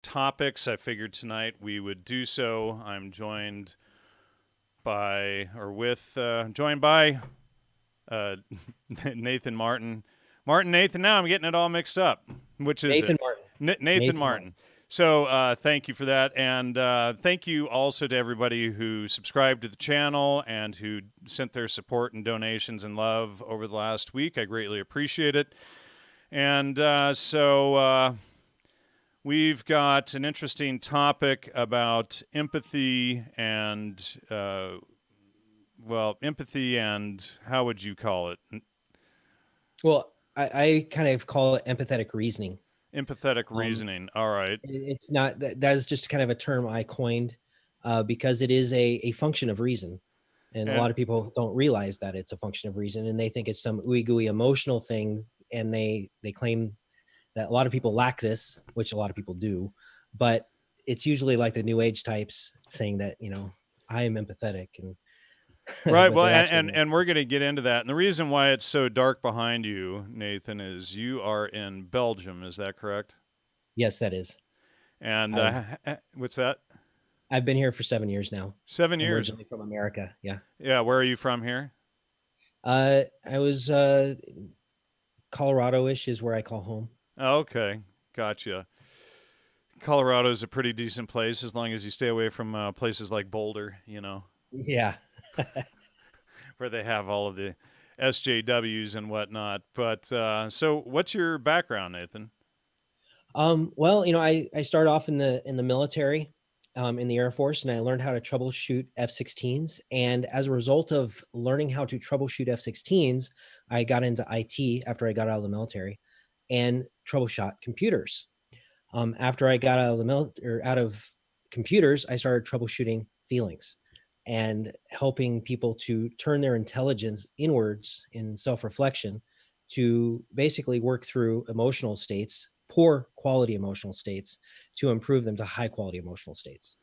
topics. I figured tonight we would do so. I'm joined by, or with, joined by uh, Nathan Martin. Nathan, now I'm getting it all mixed up. Which is it? Nathan Martin. Nathan Nathan Martin. Martin. So thank you for that. And thank you also to everybody who subscribed to the channel and who sent their support and donations and love over the last week. I greatly appreciate it. And so we've got an interesting topic about empathy and, empathy and how would you call it? Well, I kind of call it empathetic reasoning. Empathetic reasoning. All right. It's not that is just kind of a term I coined because it is a function of reason. And a And lot of people don't realize that it's a function of reason, and they think it's some ooey gooey emotional thing. And they claim that a lot of people lack this, which a lot of people do, but it's usually like the new age types saying that, I am empathetic, and right. but Well, they're and, actually and, not. and we're going to get into that. And the reason why it's so dark behind you, Nathan, is you are in Belgium. Is that correct? Yes, that is. And I've what's that? I've been here for 7 years now. 7 years. Originally from America. Yeah. Yeah. Where are you from here? I was Colorado-ish is where I call home. Okay. Gotcha. Colorado is a pretty decent place as long as you stay away from places like Boulder, Yeah. where they have all of the SJWs and whatnot. But so what's your background, Nathan? Well, I started off in the military, in the Air Force, and I learned how to troubleshoot F-16s. And as a result of learning how to troubleshoot F-16s, I got into IT after I got out of the military and troubleshot computers. After I got out of out of computers, I started troubleshooting feelings and helping people to turn their intelligence inwards in self-reflection to basically work through emotional states, poor quality emotional states, to improve them to high quality emotional states.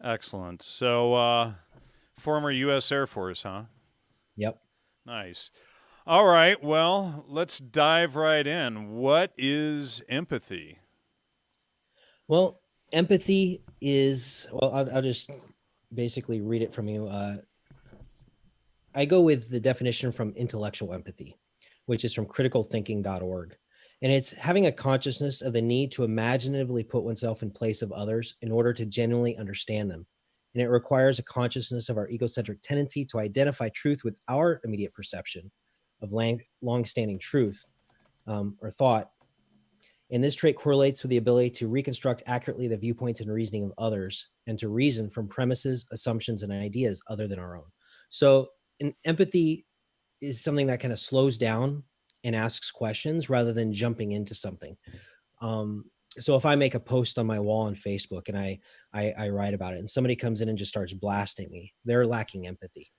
Excellent. So former U.S. Air Force, huh? Yep. Nice. All right. Well, let's dive right in. What is empathy? Well, empathy is, well, I'll just basically read it from you. I go with the definition from intellectual empathy, which is from criticalthinking.org. And it's having a consciousness of the need to imaginatively put oneself in place of others in order to genuinely understand them. And it requires a consciousness of our egocentric tendency to identify truth with our immediate perception of long-standing truth or thought. And this trait correlates with the ability to reconstruct accurately the viewpoints and reasoning of others and to reason from premises, assumptions, and ideas other than our own. So, empathy is something that kind of slows down and asks questions rather than jumping into something. So if I make a post on my wall on Facebook and I write about it and somebody comes in and just starts blasting me, they're lacking empathy.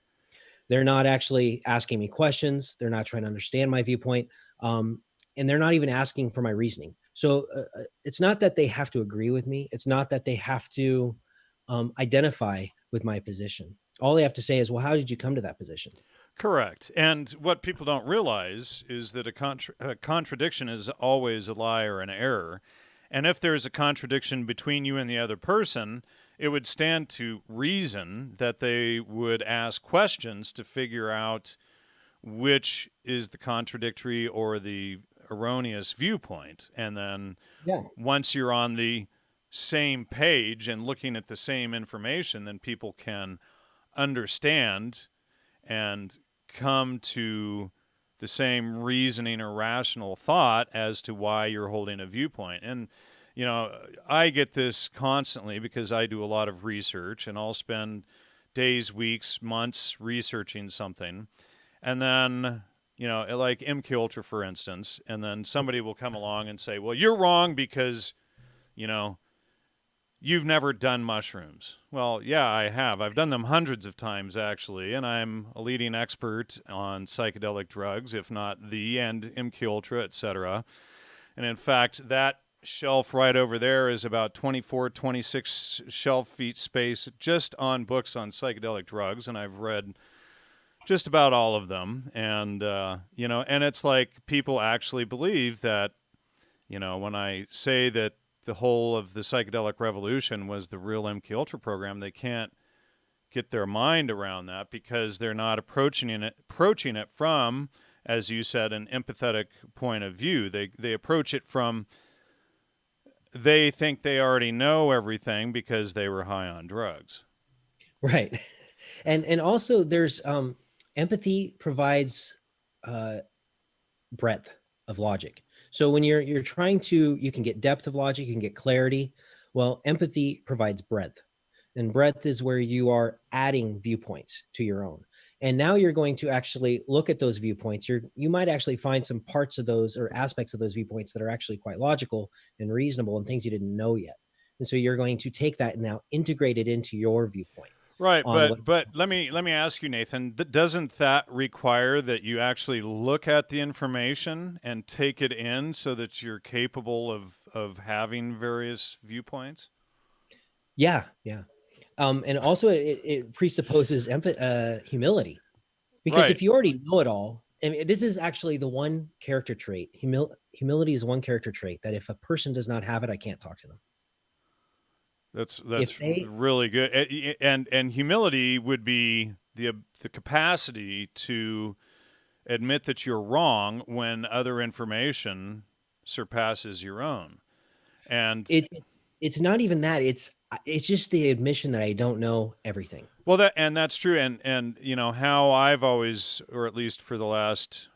They're not actually asking me questions. They're not trying to understand my viewpoint. And they're not even asking for my reasoning. So it's not that they have to agree with me. It's not that they have to identify with my position. All they have to say is, well, how did you come to that position? Correct. And what people don't realize is that a contradiction is always a lie or an error. And if there's a contradiction between you and the other person, it would stand to reason that they would ask questions to figure out which is the contradictory or the erroneous viewpoint. And then Yeah. once you're on the same page and looking at the same information, then people can understand and come to the same reasoning or rational thought as to why you're holding a viewpoint. And, I get this constantly because I do a lot of research and I'll spend days, weeks, months researching something. And then, like MKUltra, for instance, and then somebody will come along and say, well, you're wrong because, you know, you've never done mushrooms. Well, yeah, I have. I've done them hundreds of times, actually, and I'm a leading expert on psychedelic drugs, if not the, and MKUltra, etc. And in fact, that shelf right over there is about 24, 26 shelf feet space just on books on psychedelic drugs, and I've read just about all of them. And, and it's like people actually believe that, when I say that the whole of the psychedelic revolution was the real MK Ultra program. They can't get their mind around that because they're not approaching it from, as you said, an empathetic point of view. They approach it from, they think they already know everything because they were high on drugs. Right. And also there's empathy provides breadth of logic. So when you're trying to, you can get depth of logic, you can get clarity. Well, empathy provides breadth. And breadth is where you are adding viewpoints to your own. And now you're going to actually look at those viewpoints. You might actually find some parts of those or aspects of those viewpoints that are actually quite logical and reasonable and things you didn't know yet. And so you're going to take that and now integrate it into your viewpoint. Right, but let me ask you, Nathan. Doesn't that require that you actually look at the information and take it in so that you're capable of having various viewpoints? Yeah. And also it presupposes humility, because Right. if you already know it all, and this is actually the one character trait. Humility is one character trait that if a person does not have it, I can't talk to them. That's really good. And humility would be the capacity to admit that you're wrong when other information surpasses your own. And it's not even that. It's just the admission that I don't know everything. Well, that's true. And you know how I've always, or at least for the last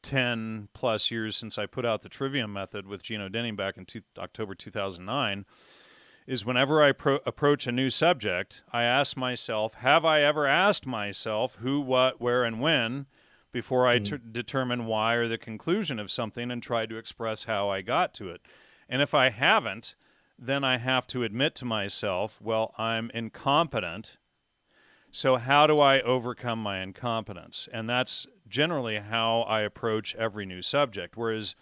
10 plus years since I put out the Trivium method with Gino Denning back in October 2009, is whenever I approach a new subject, I ask myself, have I ever asked myself who, what, where, and when before I determine why or the conclusion of something and try to express how I got to it? And if I haven't, then I have to admit to myself, well, I'm incompetent. So how do I overcome my incompetence? And that's generally how I approach every new subject. Whereas,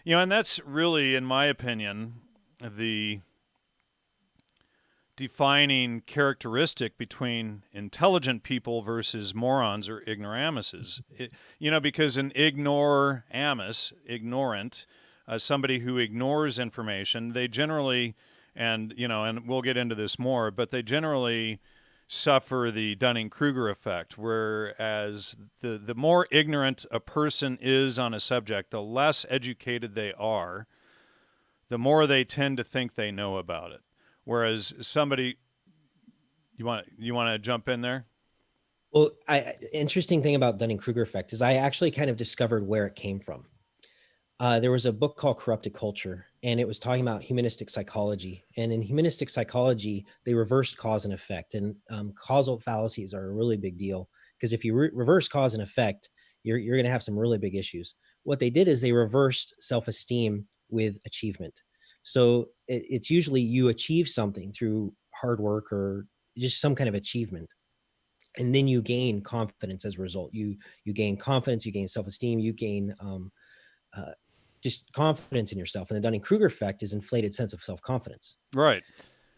and that's really, in my opinion, the defining characteristic between intelligent people versus morons or ignoramuses. Because an ignorant, somebody who ignores information, they generally, and we'll get into this more, but they generally suffer the Dunning-Kruger effect, whereas the more ignorant a person is on a subject, the less educated they are, the more they tend to think they know about it. Whereas somebody, you want to jump in there? Well, interesting thing about Dunning-Kruger effect is I actually kind of discovered where it came from. There was a book called Corrupted Culture, and it was talking about humanistic psychology. And in humanistic psychology, they reversed cause and effect. And causal fallacies are a really big deal, because if you reverse cause and effect, you're going to have some really big issues. What they did is they reversed self-esteem with achievement. So it's usually you achieve something through hard work or just some kind of achievement, and then you gain confidence as a result. You gain confidence, you gain self-esteem, you gain just confidence in yourself. And the Dunning-Kruger effect is inflated sense of self-confidence. Right.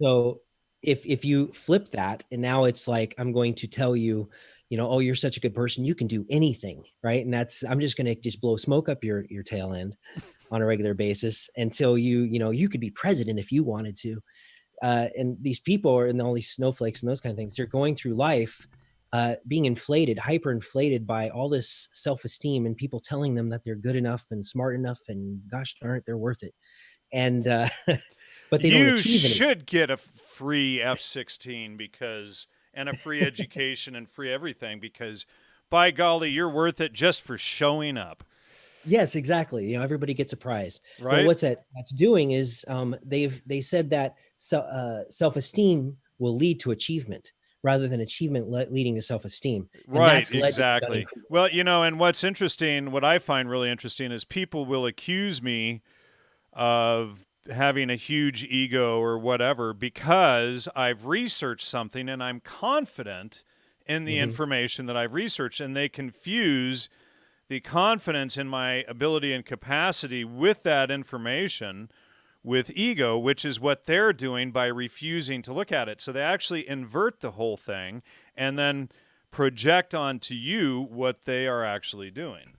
So if you flip that, and now it's like, I'm going to tell you, oh, you're such a good person, you can do anything, right? And I'm just going to just blow smoke up your tail end on a regular basis until you could be president if you wanted to. And these people are in all these snowflakes and those kind of things. They're going through life being inflated, hyper-inflated by all this self-esteem and people telling them that they're good enough and smart enough and gosh darn it, they're worth it. And but they don't achieve anything. You should get a free F-16 and a free education and free everything, because by golly, you're worth it just for showing up. Yes, exactly. Everybody gets a prize. Right. Well, that's doing is they said that self-esteem will lead to achievement rather than achievement leading to self-esteem. And right, exactly. Well, and what's interesting, what I find really interesting is people will accuse me of having a huge ego or whatever because I've researched something and I'm confident in the information that I've researched, and they confuse the confidence in my ability and capacity with that information with ego, which is what they're doing by refusing to look at it. So they actually invert the whole thing and then project onto you what they are actually doing.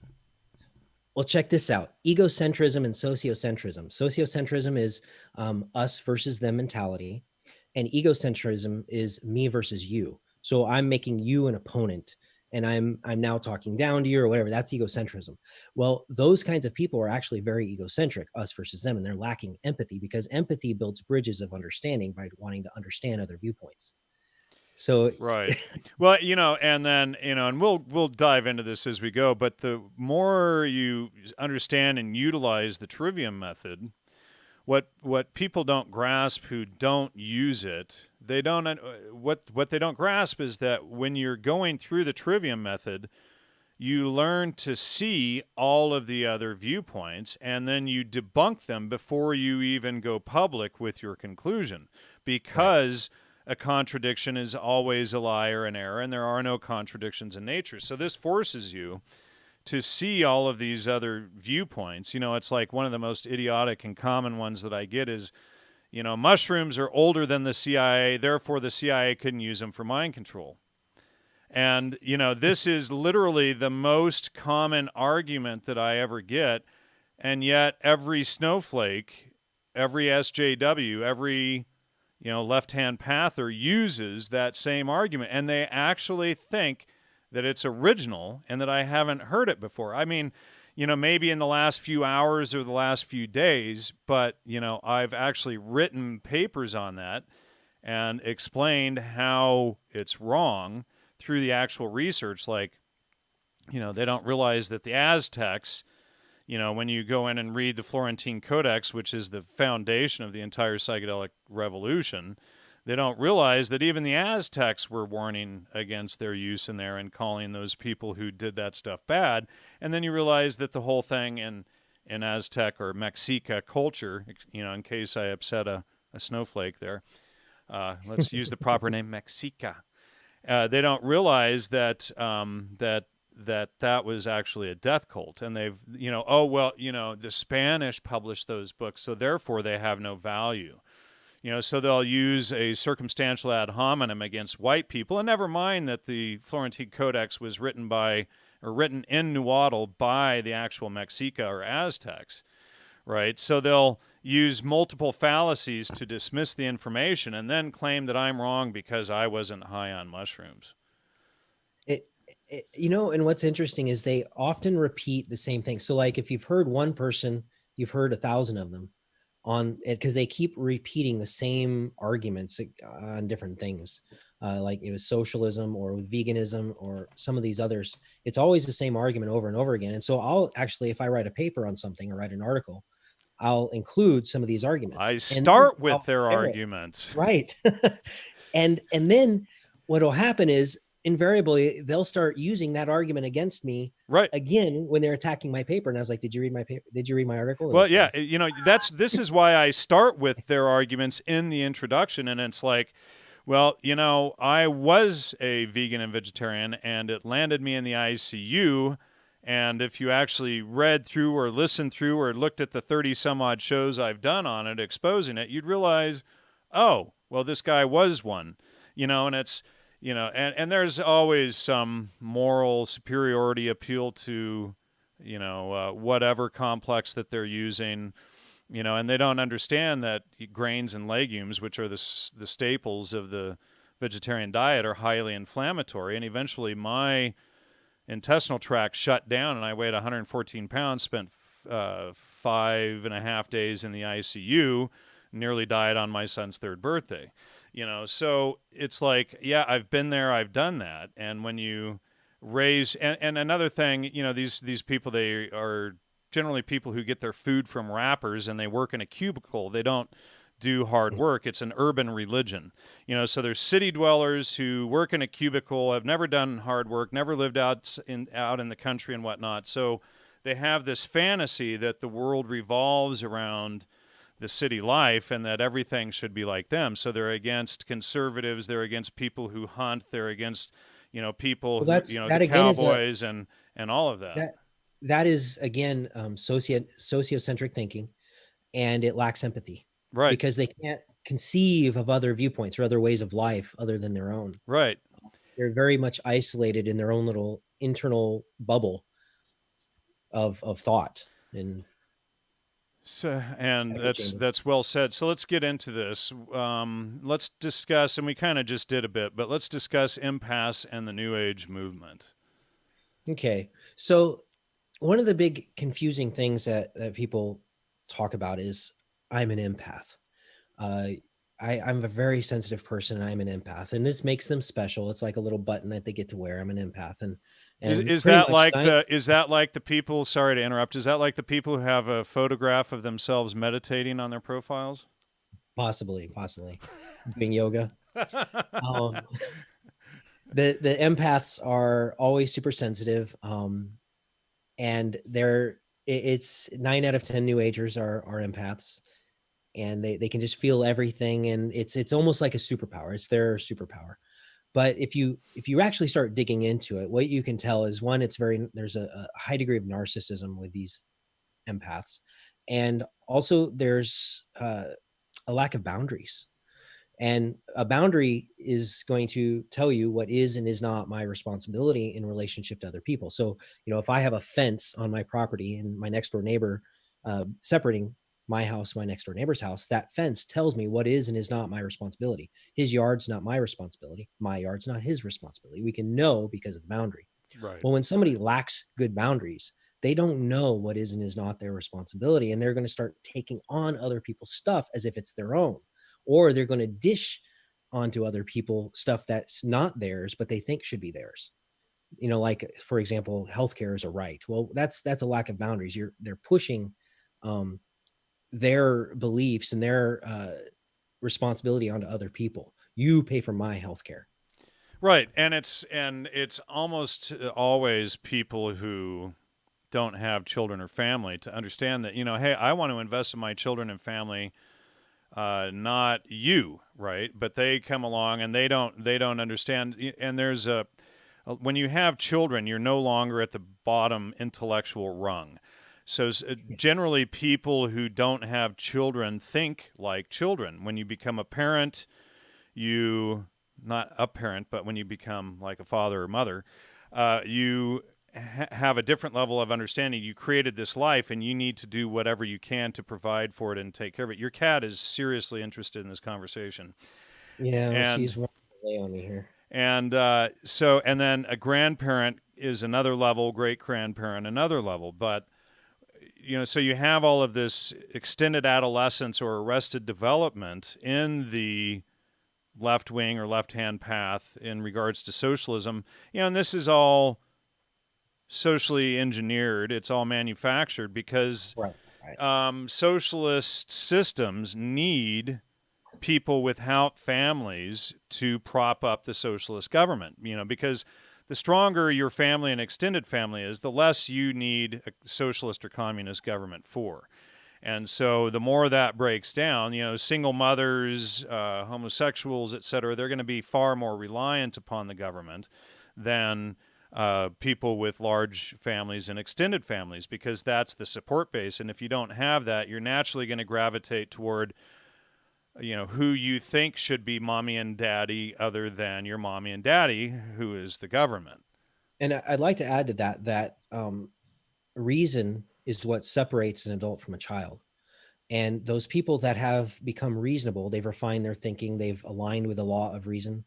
Well, check this out: egocentrism and sociocentrism. Sociocentrism is us versus them mentality, and egocentrism is me versus you. So I'm making you an opponent, and I'm now talking down to you or whatever. That's egocentrism. Well, those kinds of people are actually very egocentric, us versus them, and they're lacking empathy, because empathy builds bridges of understanding by wanting to understand other viewpoints. So Right. Well, and then, and we'll dive into this as we go, but the more you understand and utilize the Trivium method, what people don't grasp who don't use it, they don't what they don't grasp is that when you're going through the Trivium method, you learn to see all of the other viewpoints, and then you debunk them before you even go public with your conclusion, right. because a contradiction is always a lie or an error, and there are no contradictions in nature. So this forces you to see all of these other viewpoints. It's like one of the most idiotic and common ones that I get is, mushrooms are older than the CIA, therefore the CIA couldn't use them for mind control. And, this is literally the most common argument that I ever get. And yet every snowflake, every SJW, every, left-hand pather uses that same argument. And they actually think that it's original and that I haven't heard it before. I mean, maybe in the last few hours or the last few days, but, I've actually written papers on that and explained how it's wrong through the actual research. Like, they don't realize that the Aztecs, when you go in and read the Florentine Codex, which is the foundation of the entire psychedelic revolution, they don't realize that even the Aztecs were warning against their use in there and calling those people who did that stuff bad. And then you realize that the whole thing in Aztec or Mexica culture, in case I upset a snowflake there, let's use the proper name, Mexica. They don't realize that that was actually a death cult, and they've the Spanish published those books, so therefore they have no value. So they'll use a circumstantial ad hominem against white people, and never mind that the Florentine Codex was written in Nahuatl by the actual Mexica or Aztecs. Right, so they'll use multiple fallacies to dismiss the information and then claim that I'm wrong because I wasn't high on mushrooms. And what's interesting is they often repeat the same thing. So, like, if you've heard one person, you've heard 1,000 of them on it, because they keep repeating the same arguments on different things. Like it was socialism or with veganism or some of these others. It's always the same argument over and over again. And so I'll actually, if I write a paper on something or write an article, I'll include some of these arguments. I start with their arguments. Right. and then what'll happen is invariably they'll start using that argument against me again when they're attacking my paper. And I was like, did you read my paper? Did you read my article? Well, yeah, this is why I start with their arguments in the introduction. And it's like, well, I was a vegan and vegetarian, and it landed me in the ICU. And if you actually read through or listened through or looked at the 30 some odd shows I've done on it exposing it, you'd realize, oh, well, this guy was one, and it's, and there's always some moral superiority appeal to, whatever complex that they're using, and they don't understand that grains and legumes, which are the staples of the vegetarian diet, are highly inflammatory. And eventually my intestinal tract shut down, and I weighed 114 pounds, spent 5.5 days in the ICU, nearly died on my son's 3rd birthday. So it's like, yeah, I've been there, I've done that. And when you raise, and another thing, these people, they are generally people who get their food from wrappers, and they work in a cubicle. They don't do hard work. It's an urban religion. So there's city dwellers who work in a cubicle, have never done hard work, never lived out in the country and whatnot. So they have this fantasy that the world revolves around the city life and that everything should be like them. So they're against conservatives, they're against people who hunt, they're against, people who, the cowboys and all of that. That is, again, sociocentric thinking, and it lacks empathy. Right. Because they can't conceive of other viewpoints or other ways of life other than their own. Right. They're very much isolated in their own little internal bubble. of thought and So, and echo that's chamber. that's well said. So let's get into this. Let's discuss, and we kind of just did a bit, but let's discuss impasse and the New Age movement. Okay, so one of the big confusing things that people talk about is I'm an empath. Uh, I'm a very sensitive person and I'm an empath, and this makes them special. It's like a little button that they get to wear. I'm an empath, and Is pretty that much like the is that like the people? Sorry to interrupt. Is that like the people who have a photograph of themselves meditating on their profiles? possibly doing yoga. Um, the empaths are always super sensitive, and it's 9 out of 10 new agers are empaths, and they can just feel everything, and it's almost like a superpower. It's their superpower. But if you actually start digging into it, what you can tell is, one, there's a high degree of narcissism with these empaths, and also there's a lack of boundaries. And a boundary is going to tell you what is and is not my responsibility in relationship to other people. So, if I have a fence on my property and my next door neighbor, separating my house, my next door neighbor's house, that fence tells me what is and is not my responsibility. His yard's not my responsibility. My yard's not his responsibility. We can know because of the boundary. Right. Well, when somebody lacks good boundaries, they don't know what is and is not their responsibility. And they're going to start taking on other people's stuff as if it's their own, or they're going to dish onto other people stuff that's not theirs, but they think should be theirs. Like, for example, healthcare is a right. Well, that's a lack of boundaries. They're pushing um, their beliefs and their responsibility onto other people. You pay for my healthcare. Right, and it's almost always people who don't have children or family to understand that, hey, I want to invest in my children and family, not you, right? But they come along and they don't understand. And there's when you have children, you're no longer at the bottom intellectual rung. So generally, people who don't have children think like children. When you become a parent, you not a parent, but when you become like a father or mother, you have a different level of understanding. You created this life, and you need to do whatever you can to provide for it and take care of it. Your cat is seriously interested in this conversation, Yeah, and she's running away on me here. and then a grandparent is another level, great grandparent another level, but so you have all of this extended adolescence or arrested development in the left wing or left hand path in regards to socialism. And this is all socially engineered, it's all manufactured because Right. Right. socialist systems need people without families to prop up the socialist government, because the stronger your family and extended family is, the less you need a socialist or communist government for. And so the more that breaks down, single mothers, homosexuals, et cetera, they're going to be far more reliant upon the government than people with large families and extended families, because that's the support base. And if you don't have that, you're naturally going to gravitate toward, who you think should be mommy and daddy other than your mommy and daddy, who is the government. And I'd like to add to that reason is what separates an adult from a child. And those people that have become reasonable, they've refined their thinking, they've aligned with the law of reason,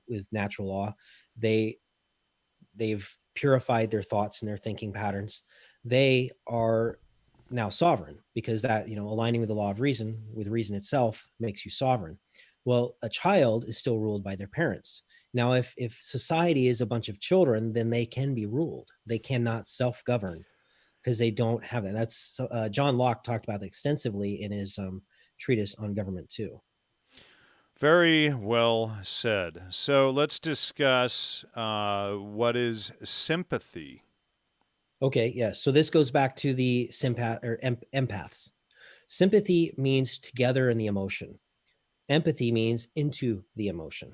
with natural law. They've purified their thoughts and their thinking patterns. They are now sovereign, because that, aligning with the law of reason, with reason itself, makes you sovereign. Well, a child is still ruled by their parents. Now, if society is a bunch of children, then they can be ruled. They cannot self-govern because they don't have that. That's John Locke talked about that extensively in his treatise on government too. Very well said. So let's discuss what is sympathy. Okay, yeah. So this goes back to the empaths. Sympathy means together in the emotion. Empathy means into the emotion.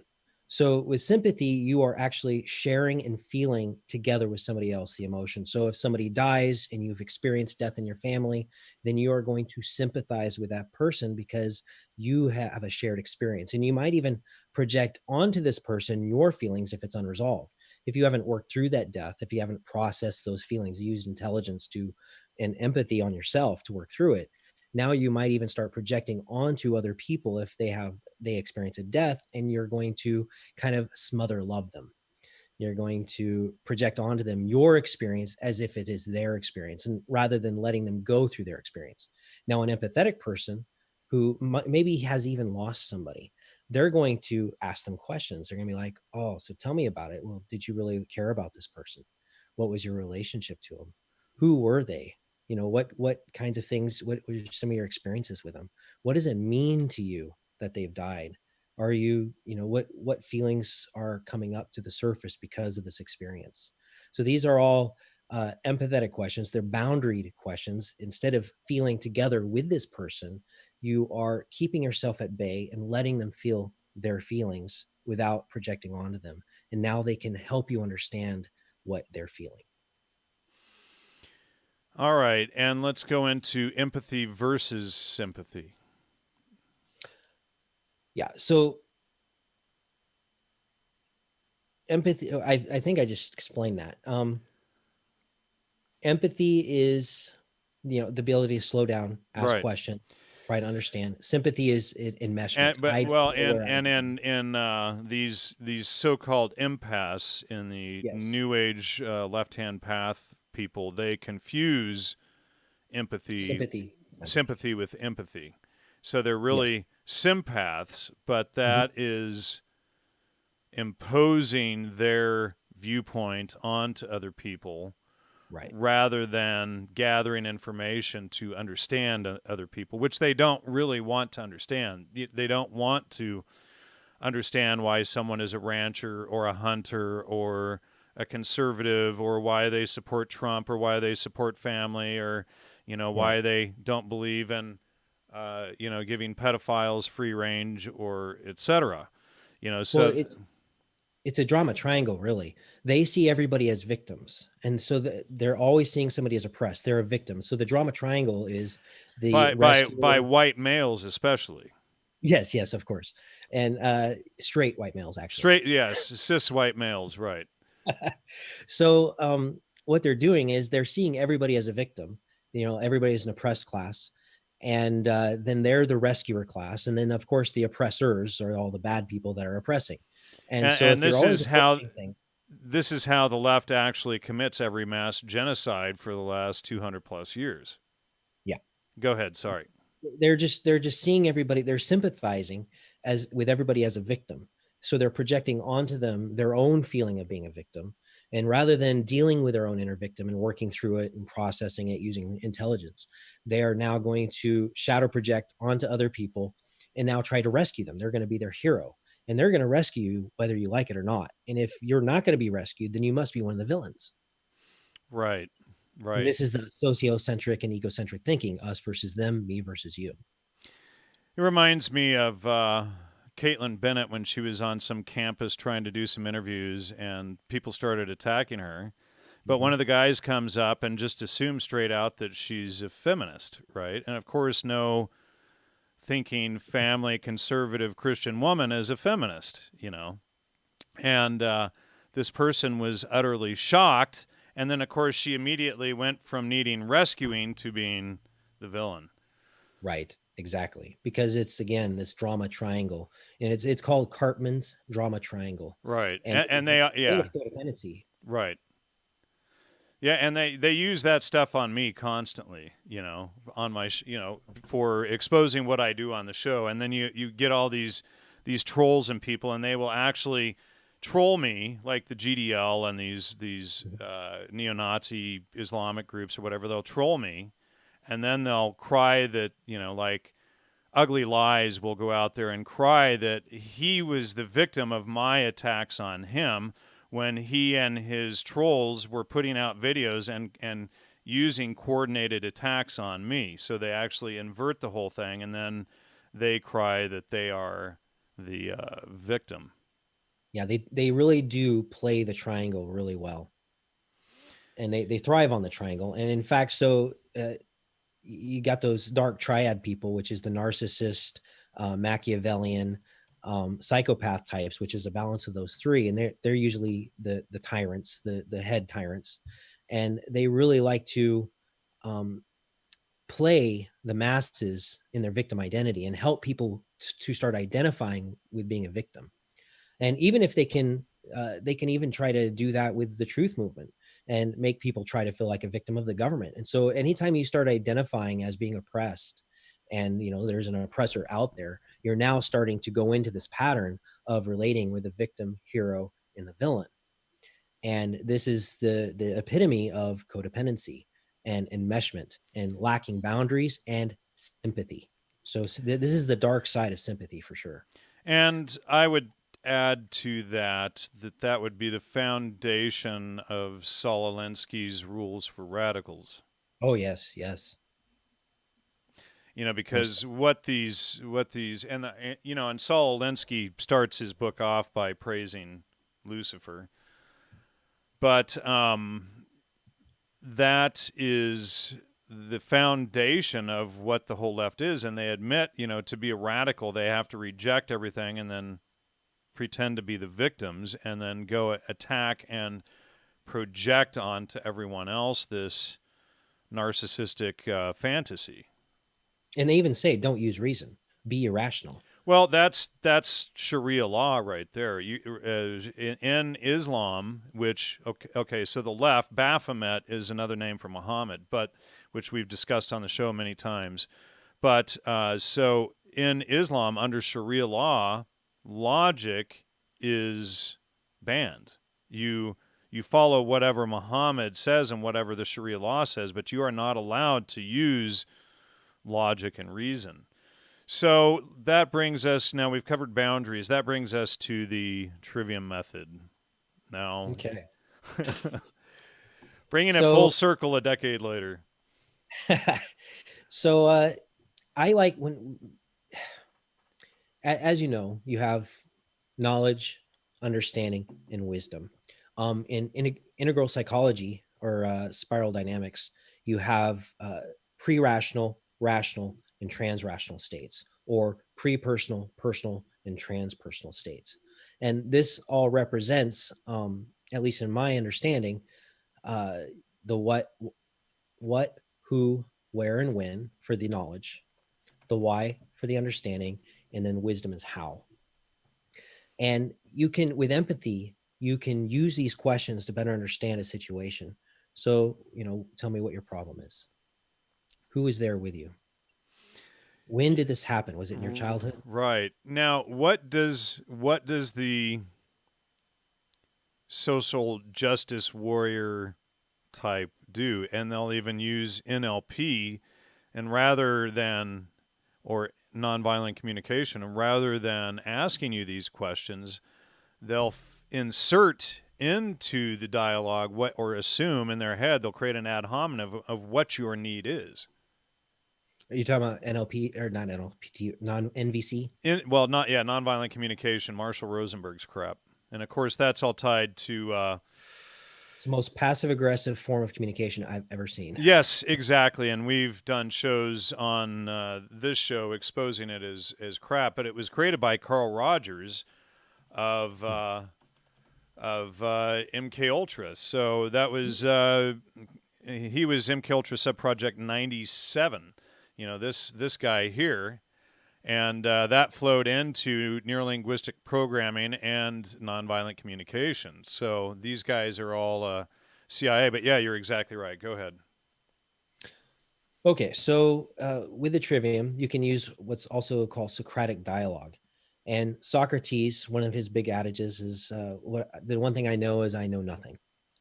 So with sympathy, you are actually sharing and feeling together with somebody else the emotion. So if somebody dies and you've experienced death in your family, then you are going to sympathize with that person because you have a shared experience. And you might even project onto this person your feelings if it's unresolved. if you haven't worked through that death, if you haven't processed those feelings, used intelligence to and empathy on yourself to work through it, now you might even start projecting onto other people if they experience a death, and you're going to kind of smother love them. You're going to project onto them your experience as if it is their experience, and rather than letting them go through their experience. Now, an empathetic person who maybe has even lost somebody, they're going to ask them questions. They're going to be like, oh, so tell me about it. Well, did you really care about this person? What was your relationship to them? Who were they? What kinds of things, what were some of your experiences with them? What does it mean to you that they've died? Are what feelings are coming up to the surface because of this experience? So these are all empathetic questions. They're boundaried questions. Instead of feeling together with this person, you are keeping yourself at bay and letting them feel their feelings without projecting onto them, and now they can help you understand what they're feeling. All right, and let's go into empathy versus sympathy. Yeah, so empathy, I think I just explained that. Empathy is the ability to slow down, ask Right. questions, try to understand. Sympathy is enmeshment. In these so-called empaths in the Yes, New Age left-hand path people, they confuse empathy, sympathy. sympathy with empathy. So they're Yes. really sympaths, but Mhm. that is imposing their viewpoint onto other people Right. rather than gathering information to understand other people, which they don't really want to understand. They don't want to understand why someone is a rancher or a hunter or a conservative, or why they support Trump, or why they support family, or Right. why they don't believe in giving pedophiles free range, or etc. Well, So it's a drama triangle, really. They see everybody as victims, and so they're always seeing somebody as oppressed. They're a victim. So the drama triangle is the by rescuer. white males especially. Yes, yes, of course, and straight white males actually. Straight, yes, cis white males, right. So what they're doing is they're seeing everybody as a victim. Everybody is an oppressed class, and then they're the rescuer class, and then of course the oppressors are all the bad people that are oppressing. And so And if you're always approaching things, this is how the left actually commits every mass genocide for the last 200 plus years. yeah, Go ahead, sorry. they're just seeing everybody, they're sympathizing as with everybody as a victim, so they're projecting onto them their own feeling of being a victim, and rather than dealing with their own inner victim and working through it and processing it using intelligence, they are now going to shadow project onto other people and now try to rescue them. They're going to be their hero, and they're going to rescue you whether you like it or not. And if you're not going to be rescued, then you must be one of the villains. Right, And right. this is the sociocentric and egocentric thinking: us versus them, me versus you. It reminds me of Caitlin Bennett when she was on some campus trying to do some interviews and people started attacking her. But Mhm. one of the guys comes up and just assumes straight out that she's a feminist, right? And of course, no thinking family conservative Christian woman is a feminist. And this person was utterly shocked. And then, of course, she immediately went from needing rescuing to being the villain. Right, exactly. Because it's again this drama triangle, and it's called Cartman's drama triangle, Right. and And it's they, a state yeah, of codependency. right. Yeah, and they use that stuff on me constantly, on my for exposing what I do on the show, and then you get all these trolls and people, and they will actually troll me like the GDL and these Mhm. neo-Nazi Islamic groups or whatever. They'll troll me, and then they'll cry that like Ugly Lies will go out there and cry that he was the victim of my attacks on him when he and his trolls were putting out videos and using coordinated attacks on me. So they actually invert the whole thing, and then they cry that they are the victim. Yeah, they really do play the triangle really well, and they thrive on the triangle. And in fact, so you got those dark triad people, which is the narcissist, Machiavellian, psychopath types, which is a balance of those three, and they're usually the tyrants, the head tyrants, and they really like to um, play the masses in their victim identity and help people to start identifying with being a victim. And even if they can even try to do that with the truth movement and make people try to feel like a victim of the government. And so anytime you start identifying as being oppressed, and there's an oppressor out there, you're now starting to go into this pattern of relating with the victim, hero, and the villain. And this is the epitome of codependency and enmeshment and lacking boundaries and sympathy. So this is the dark side of sympathy for sure. And I would add to that that would be the foundation of Saul Alinsky's rules for radicals. Oh yes, yes. Because what these and and Saul Alinsky starts his book off by praising Lucifer, but that is the foundation of what the whole left is. And they admit, to be a radical, they have to reject everything and then pretend to be the victims and then go attack and project onto everyone else this narcissistic fantasy. And they even say, don't use reason, be irrational. Well, that's Sharia law right there. In Islam, which okay, so the left, Baphomet is another name for Muhammad, but which we've discussed on the show many times. But so in Islam, under Sharia law, logic is banned. You follow whatever Muhammad says and whatever the Sharia law says, but you are not allowed to use logic and reason. So that brings us, now we've covered boundaries, that brings us to the Trivium method. Now, okay. Bringing it full circle a decade later. So I like when, as you know, you have knowledge, understanding, and wisdom. In integral psychology or spiral dynamics, you have pre-rational, rational, and transrational states, or pre-personal, personal, and transpersonal states. And this all represents, at least in my understanding, the what, who, where, and when for the knowledge, the why for the understanding, and then wisdom is how. And you can, with empathy, you can use these questions to better understand a situation. So, tell me what your problem is. Who is there with you? When did this happen? Was it in your childhood? Right. Now, what does the social justice warrior type do? And they'll even use NLP, and rather than, or nonviolent communication, and rather than asking you these questions, they'll insert into the dialogue or assume in their head, they'll create an ad hominem of what your need is. Are you talking about NLP or not NLP, non-NVC? Nonviolent communication, Marshall Rosenberg's crap. And of course, that's all tied to... it's the most passive-aggressive form of communication I've ever seen. Yes, exactly. And we've done shows on this show exposing it as crap. But it was created by Carl Rogers of MK Ultra. So that was... he was MK Ultra Subproject 97. This guy here, and that flowed into neurolinguistic programming and nonviolent communication. So these guys are all CIA, but yeah, you're exactly right. Go ahead. Okay, so with the Trivium, you can use what's also called Socratic dialogue. And Socrates, one of his big adages is, the one thing I know is I know nothing.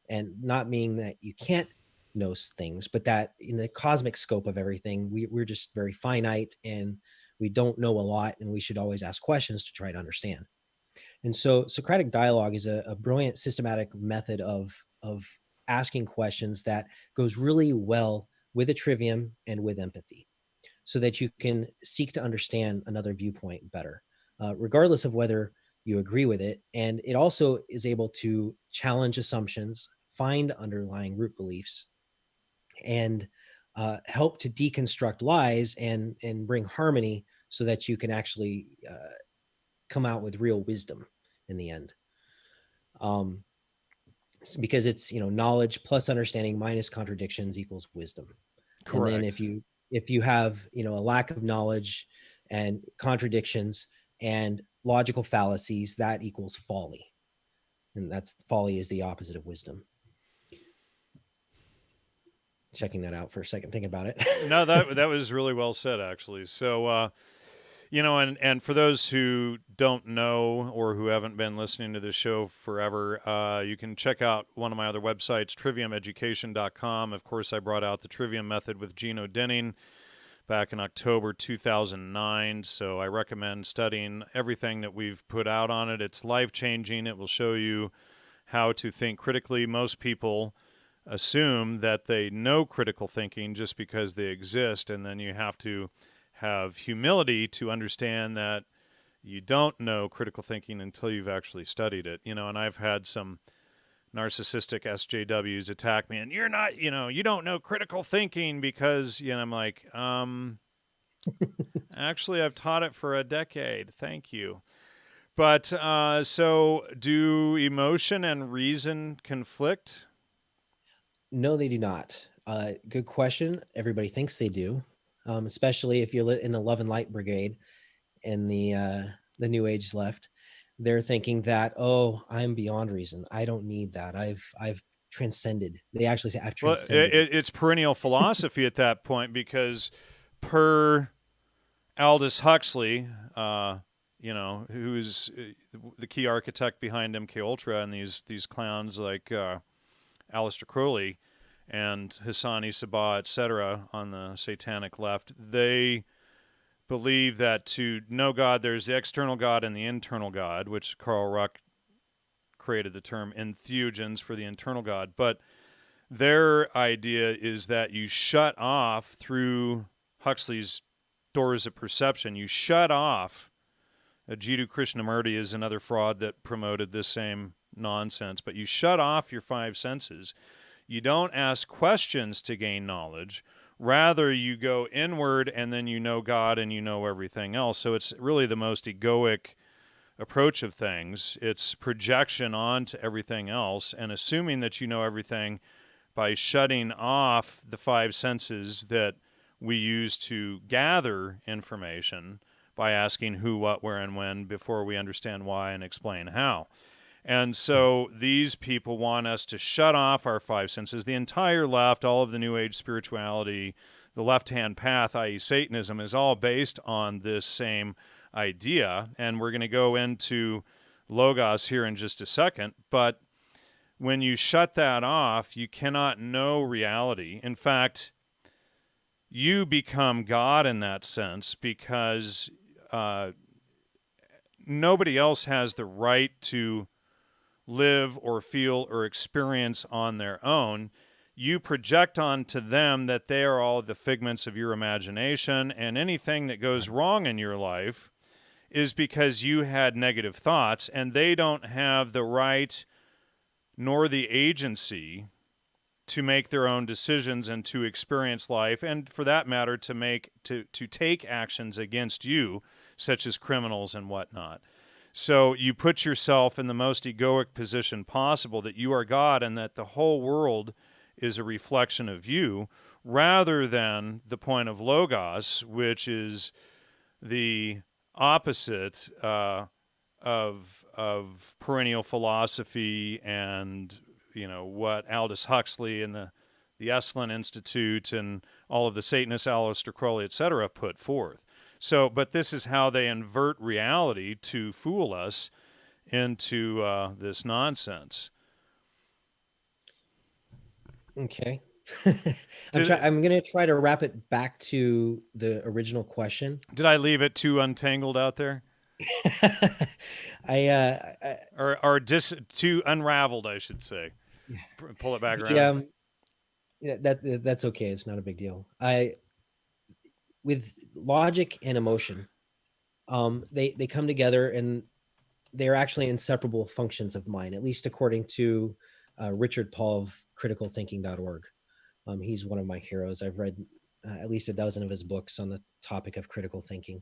And not meaning that you can't know things, but that in the cosmic scope of everything, we're just very finite and we don't know a lot, and we should always ask questions to try to understand. And so Socratic dialogue is a brilliant systematic method of asking questions that goes really well with a Trivium and with empathy, so that you can seek to understand another viewpoint better, regardless of whether you agree with it. And it also is able to challenge assumptions, find underlying root beliefs, and help to deconstruct lies and bring harmony, so that you can actually come out with real wisdom in the end. Because it's, knowledge plus understanding minus contradictions equals wisdom. And then Correct. if you have, a lack of knowledge and contradictions and logical fallacies, that equals folly. And that's folly is the opposite of wisdom. Checking that out for a second, think about it. No, that was really well said, actually. So, and for those who don't know or who haven't been listening to this show forever, you can check out one of my other websites, triviumeducation.com. Of course, I brought out the Trivium method with Gino Denning back in October 2009. So I recommend studying everything that we've put out on it. It's life-changing. It will show you how to think critically. Most people assume that they know critical thinking just because they exist, and then you have to have humility to understand that you don't know critical thinking until you've actually studied it. And I've had some narcissistic SJWs attack me, and you're not, you don't know critical thinking because, I'm like, actually, I've taught it for a decade. Thank you. But so do emotion and reason conflict? No, they do not. Good question. Everybody thinks they do, especially if you're in the Love and Light Brigade and the New Age left. They're thinking that, oh, I'm beyond reason. I don't need that. I've transcended. They actually say I've Well, transcended. it's perennial philosophy at that point, because per Aldous Huxley, who's the key architect behind MK Ultra and these clowns like Aleister Crowley and Hassani Sabah, etc., on the satanic left, they believe that to know God, there's the external God and the internal God, which Carl Ruck created the term entheogens for the internal God. But their idea is that you shut off, through Huxley's doors of perception, you shut off. Jiddu Krishnamurti is another fraud that promoted this same nonsense, but you shut off your five senses. You don't ask questions to gain knowledge. Rather, you go inward, and then you know God and you know everything else. So it's really the most egoic approach of things. It's projection onto everything else and assuming that you know everything by shutting off the five senses that we use to gather information by asking who, what, where, and when before we understand why and explain how. And so these people want us to shut off our five senses. The entire left, all of the New Age spirituality, the left-hand path, i.e. Satanism, is all based on this same idea. And we're going to go into Logos here in just a second. But when you shut that off, you cannot know reality. In fact, you become God in that sense, because nobody else has the right to live or feel or experience on their own. You project onto them that they are all the figments of your imagination, and anything that goes wrong in your life is because you had negative thoughts, and they don't have the right nor the agency to make their own decisions and to experience life, and for that matter, to take actions against you, such as criminals and whatnot. So you put yourself in the most egoic position possible, that you are God and that the whole world is a reflection of you, rather than the point of Logos, which is the opposite of perennial philosophy and what Aldous Huxley and the Esalen Institute and all of the Satanists, Aleister Crowley, etc., put forth. So, but this is how they invert reality to fool us into this nonsense. Okay. I'm going to try to wrap it back to the original question. Did I leave it too untangled out there? Or too unraveled, I should say. Pull it back around. That's okay. It's not a big deal. With logic and emotion, they come together, and they're actually inseparable functions of mind, at least according to Richard Paul of criticalthinking.org. He's one of my heroes. I've read at least a dozen of his books on the topic of critical thinking.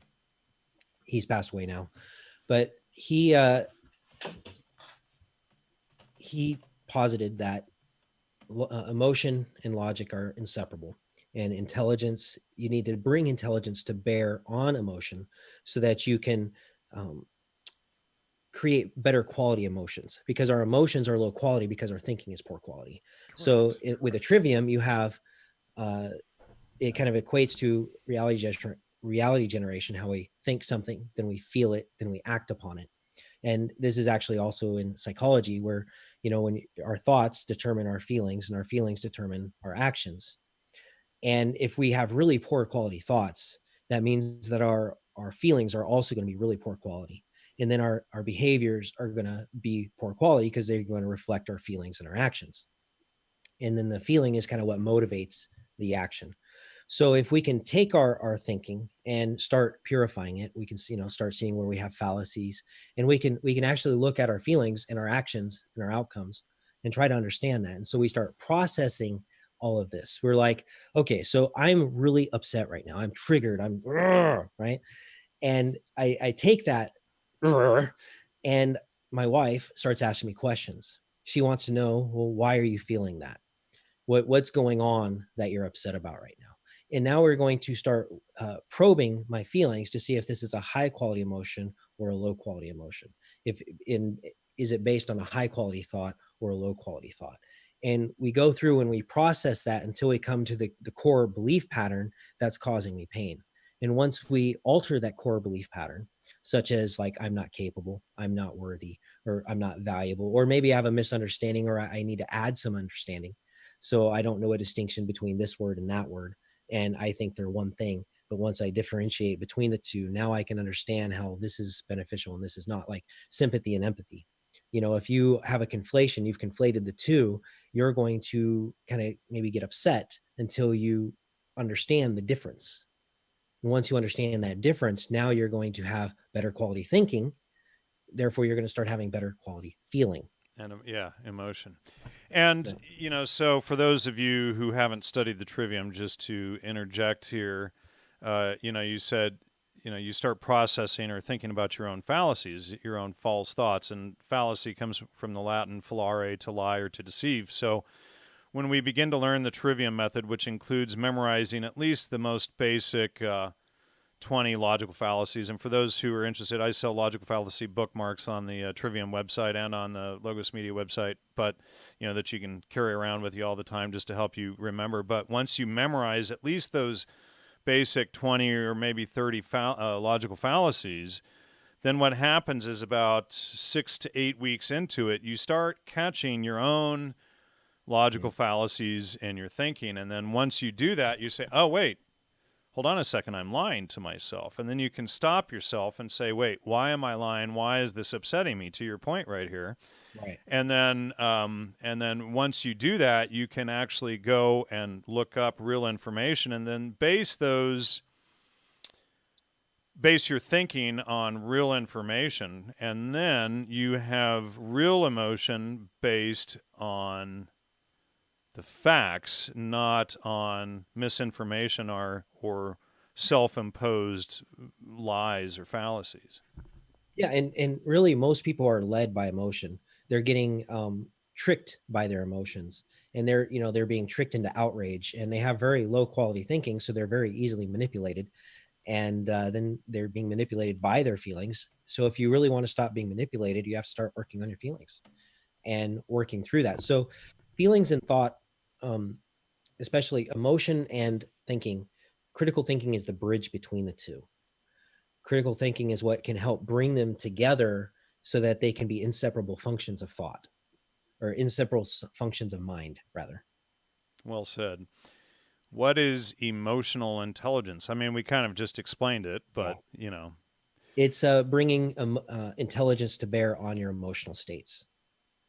He's passed away now. But he posited that emotion and logic are inseparable, and intelligence, you need to bring intelligence to bear on emotion so that you can um, create better quality emotions, because our emotions are low quality because our thinking is poor quality. So Correct. with a trivium, you have it kind of equates to reality generation, how we think something, then we feel it, then we act upon it. And this is actually also in psychology, where when our thoughts determine our feelings and our feelings determine our actions. And if we have really poor quality thoughts, that means that our feelings are also going to be really poor quality, and then our behaviors are going to be poor quality because they're going to reflect our feelings and our actions. And then the feeling is kind of what motivates the action. So if we can take our thinking and start purifying it, we can start seeing where we have fallacies, and we can actually look at our feelings and our actions and our outcomes and try to understand that. And so we start processing all of this. We're like, okay, so I'm really upset right now. I'm triggered. I'm right. And I take that, and my wife starts asking me questions. She wants to know, well, why are you feeling that? What's going on that you're upset about right now? And now we're going to start probing my feelings to see if this is a high quality emotion or a low quality emotion. If in Is it based on a high quality thought or a low quality thought? And we go through and we process that until we come to the core belief pattern that's causing me pain. And once we alter that core belief pattern, such as like, I'm not capable, I'm not worthy, or I'm not valuable, or maybe I have a misunderstanding, or I need to add some understanding, so I don't know a distinction between this word and that word, and I think they're one thing. But once I differentiate between the two, now I can understand how this is beneficial and this is not, like sympathy and empathy. If you have a conflation, you've conflated the two, you're going to kind of maybe get upset until you understand the difference. And once you understand that difference, now you're going to have better quality thinking. Therefore, you're going to start having better quality feeling. And yeah, emotion. And, Yeah. so for those of you who haven't studied the trivium, just to interject here, you said, you start processing or thinking about your own fallacies, your own false thoughts. And fallacy comes from the Latin fallare, to lie or to deceive. So when we begin to learn the trivium method, which includes memorizing at least the most basic 20 logical fallacies. And for those who are interested, I sell logical fallacy bookmarks on the Trivium website and on the Logos Media website, but that you can carry around with you all the time just to help you remember. But once you memorize at least those basic 20 or maybe 30 logical fallacies, then what happens is about 6 to 8 weeks into it, you start catching your own logical fallacies in your thinking. And then once you do that, you say, oh, wait, hold on a second, I'm lying to myself. And then you can stop yourself and say, wait, why am I lying? Why is this upsetting me? To your point right here. Right. And then once you do that, you can actually go and look up real information and then base your thinking on real information. And then you have real emotion based on the facts, not on misinformation or self-imposed lies or fallacies. Yeah, and really, most people are led by emotion. They're getting tricked by their emotions, and they're being tricked into outrage, and they have very low quality thinking, so they're very easily manipulated, and then they're being manipulated by their feelings. So if you really want to stop being manipulated, you have to start working on your feelings and working through that. So feelings and thought, um, especially emotion and thinking, critical thinking is the bridge between the two. Critical thinking is what can help bring them together so that they can be inseparable functions of thought, or inseparable functions of mind, rather. Well said. What is emotional intelligence? I mean, we kind of just explained it, Yeah. but It's bringing intelligence to bear on your emotional states.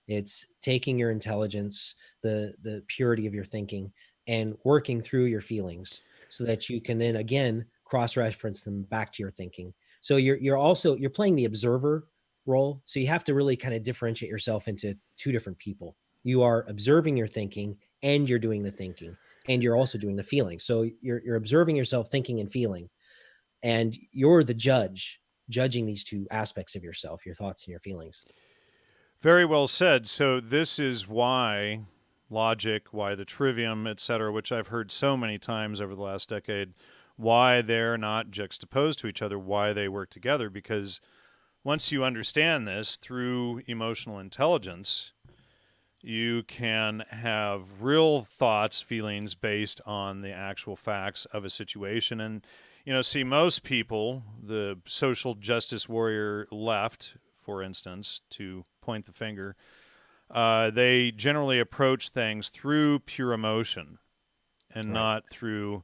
It's taking your intelligence, the purity of your thinking, and working through your feelings so that you can then again cross-reference them back to your thinking. So you're playing the observer role. So you have to really kind of differentiate yourself into two different people. You are observing your thinking, and you're doing the thinking, and you're also doing the feeling. So you're observing yourself thinking and feeling, and you're the judge. judging these two aspects of yourself, your thoughts and your feelings. Very well said. So this is why logic, why the trivium, etc., which I've heard so many times over the last decade, why they're not juxtaposed to each other, why they work together. Because once you understand this through emotional intelligence, you can have real thoughts, feelings based on the actual facts of a situation. And, see, most people, the social justice warrior left, for instance, to point the finger, they generally approach things through pure emotion and Right. not through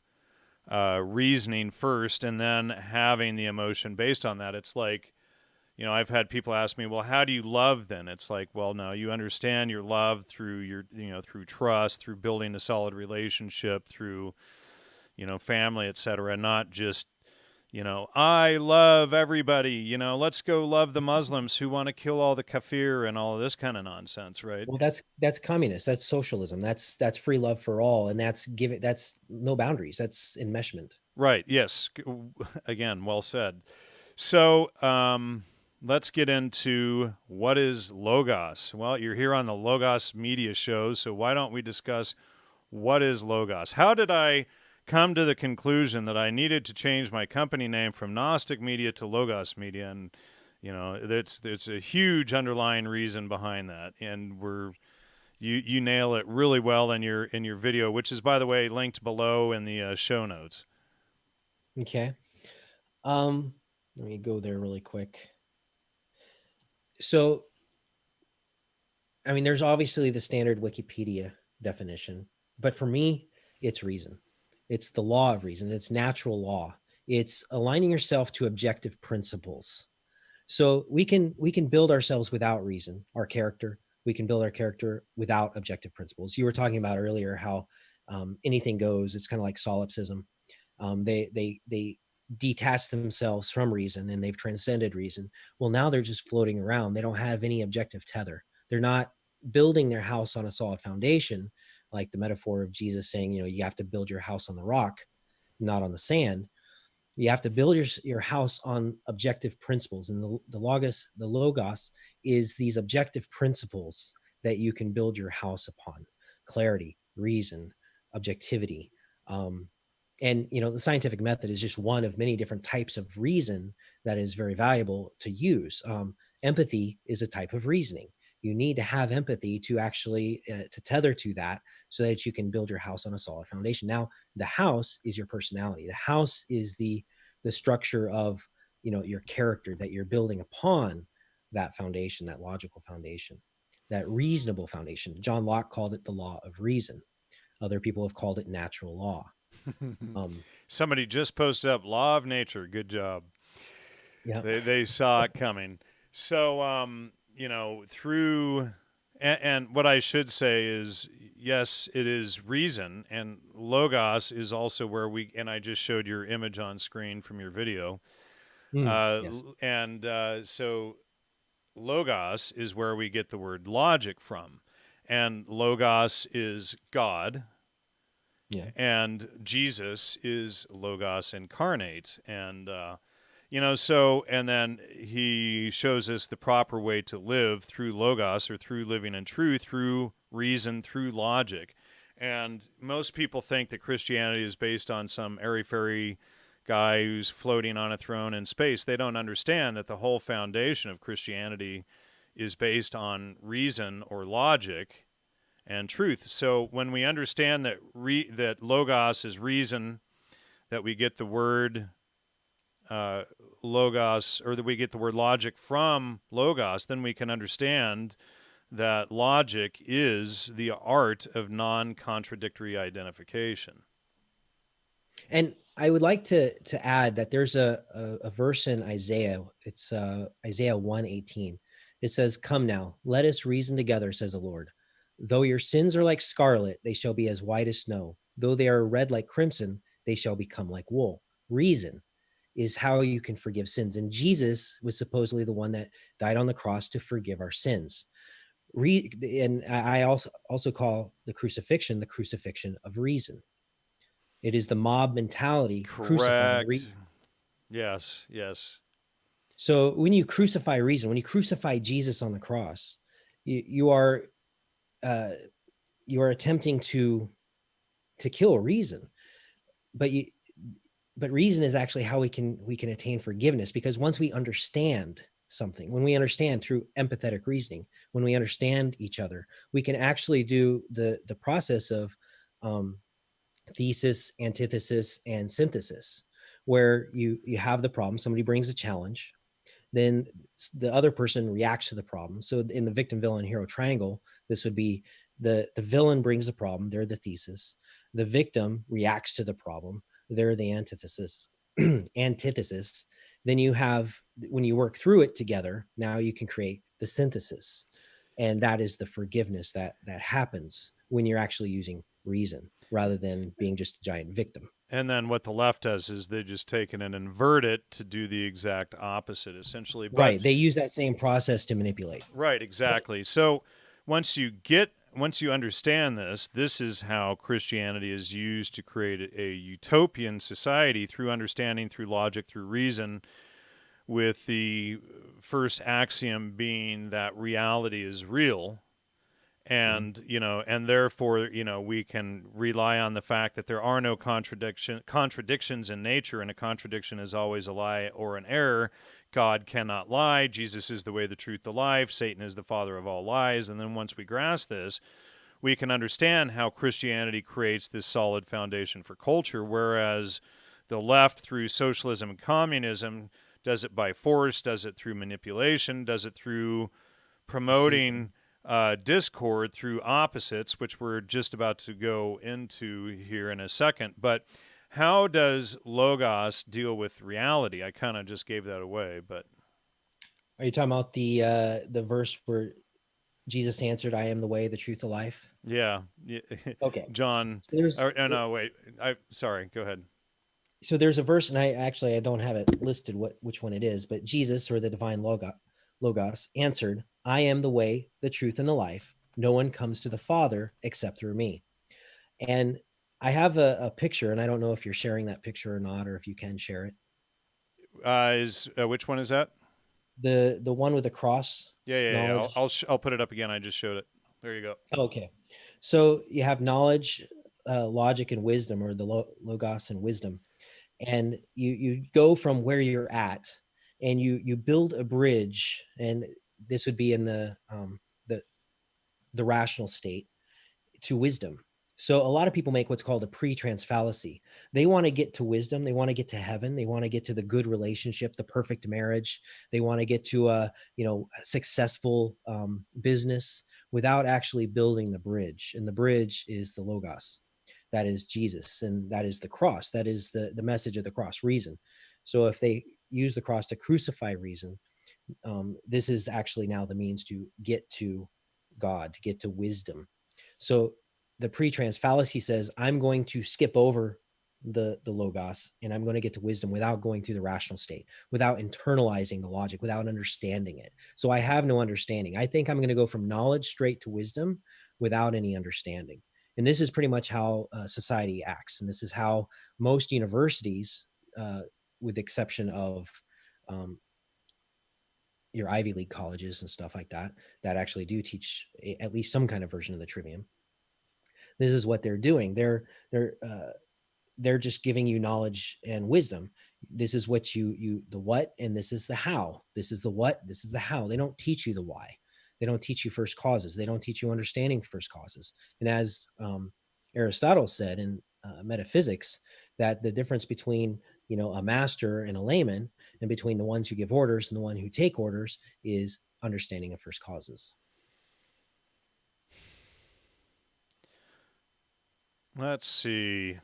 reasoning first and then having the emotion based on that. It's like, I've had people ask me, well, how do you love then? It's like, well, no, you understand your love through through trust, through building a solid relationship, through, family, etc., not just, I love everybody, let's go love the Muslims who want to kill all the kafir and all of this kind of nonsense, right? Well, that's communist. That's socialism. That's free love for all, and that's no boundaries. That's enmeshment. Right. Yes. Again, well said. So, let's get into what is Logos. Well, you're here on the Logos Media Show, so why don't we discuss what is Logos? How did I come to the conclusion that I needed to change my company name from Gnostic Media to Logos Media? And it's a huge underlying reason behind that, and you nail it really well in your video, which is, by the way, linked below in the show notes. Okay. Let me go there really quick. So, I mean, there's obviously the standard Wikipedia definition, but for me, it's reason. It's the law of reason. It's natural law. It's aligning yourself to objective principles. So we can build ourselves without reason, our character. We can build our character without objective principles. You were talking about earlier how anything goes. It's kind of like solipsism. They detach themselves from reason and they've transcended reason. Well, now they're just floating around. They don't have any objective tether. They're not building their house on a solid foundation, like the metaphor of Jesus saying, you have to build your house on the rock, not on the sand. You have to build your house on objective principles, and the logos is these objective principles that you can build your house upon: clarity, reason, objectivity. And the scientific method is just one of many different types of reason that is very valuable to use. Empathy is a type of reasoning. You need to have empathy to actually to tether to that, so that you can build your house on a solid foundation. Now, the house is your personality. The house is the structure of your character that you're building upon that foundation, that logical foundation, that reasonable foundation. John Locke called it the law of reason. Other people have called it natural law. Somebody just posted up law of nature. Good job. Yeah. They saw it coming. So, through, and what I should say is, yes, it is reason, and logos is also where and I just showed your image on screen from your video. Yes. So logos is where we get the word logic from, and logos is God, Yeah. and Jesus is logos incarnate, and and then he shows us the proper way to live through logos, or through living in truth, through reason, through logic. And most people think that Christianity is based on some airy-fairy guy who's floating on a throne in space. They don't understand that the whole foundation of Christianity is based on reason or logic and truth. So when we understand that that logos is reason, that we get the word logos, or that we get the word logic from logos, then we can understand that logic is the art of non-contradictory identification. And I would like to add that there's a verse in Isaiah. It's Isaiah 1:18. It says, "Come now, let us reason together, says the Lord. Though your sins are like scarlet, they shall be as white as snow. Though they are red like crimson, they shall become like wool." Reason is how you can forgive sins. And Jesus was supposedly the one that died on the cross to forgive our sins. And I also call the crucifixion of reason. It is the mob mentality crucifying Correct. Yes, yes. So when you crucify reason, when you crucify Jesus on the cross, you are uh, you are attempting to kill reason, but you but reason is actually how we can attain forgiveness, because once we understand something, when we understand through empathetic reasoning, when we understand each other, we can actually do the process of um, thesis, antithesis, and synthesis, where you have the problem, somebody brings a challenge, then the other person reacts to the problem. So in the victim, villain, hero triangle, this would be the villain brings the problem, they're the thesis. The victim reacts to the problem, they're the antithesis. Antithesis. Then you have, when you work through it together, now you can create the synthesis, and that is the forgiveness that happens when you're actually using reason rather than being just a giant victim. And then what the left does is they just take it and invert it to do the exact opposite, essentially. But Right, they use that same process to manipulate. right, exactly. So once you understand this, this is how Christianity is used to create a utopian society through understanding, through logic, through reason, with the first axiom being that reality is real. Mhm. And and therefore we can rely on the fact that there are no contradictions in nature, and a contradiction is always a lie or an error. God cannot lie. Jesus is the way, the truth, the life. Satan is the father of all lies. And then once we grasp this, we can understand how Christianity creates this solid foundation for culture, whereas the left, through socialism and communism, does it by force, does it through manipulation, does it through promoting discord through opposites, which we're just about to go into here in a second. But how does Logos deal with reality? I kind of just gave that away, but Are you talking about the verse where Jesus answered, "I am the way, the truth, the life"? yeah, Okay. John. So there's No, wait. I sorry. Go ahead. so there's a verse, and I don't have it listed which one it is, but Jesus, or the divine logos answered, "I am the way, the truth, and the life. No one comes to the Father except through me." And I have a picture, and I don't know if you're sharing that picture or not, or if you can share it. Is which one is that? The one with the cross, Yeah. knowledge. I'll put it up again. I just showed it. There you go. Okay. So you have knowledge, logic, and wisdom, or the logos and wisdom, and you go from where you're at, and you build a bridge, and this would be in the the rational state to wisdom. So a lot of people make what's called a pre-trans fallacy. They want to get to wisdom, they want to get to heaven, they want to get to the good relationship, the perfect marriage, they want to get to a successful business without actually building the bridge. And the bridge is the logos, that is Jesus, and that is the cross, that is the message of the cross, reason. So if they use the cross to crucify reason, this is actually now the means to get to God, to get to wisdom. So the pre-trans fallacy says, I'm going to skip over the logos, and I'm going to get to wisdom without going through the rational state, without internalizing the logic, without understanding it. So I have no understanding. I think I'm going to go from knowledge straight to wisdom without any understanding. And this is pretty much how society acts. And this is how most universities, with the exception of um, your Ivy League colleges and stuff like that, that actually do teach at least some kind of version of the Trivium. This is what they're doing. They're just giving you knowledge and wisdom. This is what you the what, and this is the how. This is the what, this is the how. They don't teach you the why. They don't teach you first causes. They don't teach you understanding first causes. And as Aristotle said in metaphysics, that the difference between a master and a layman, and between the ones who give orders and the one who take orders, is understanding of first causes. Let's see.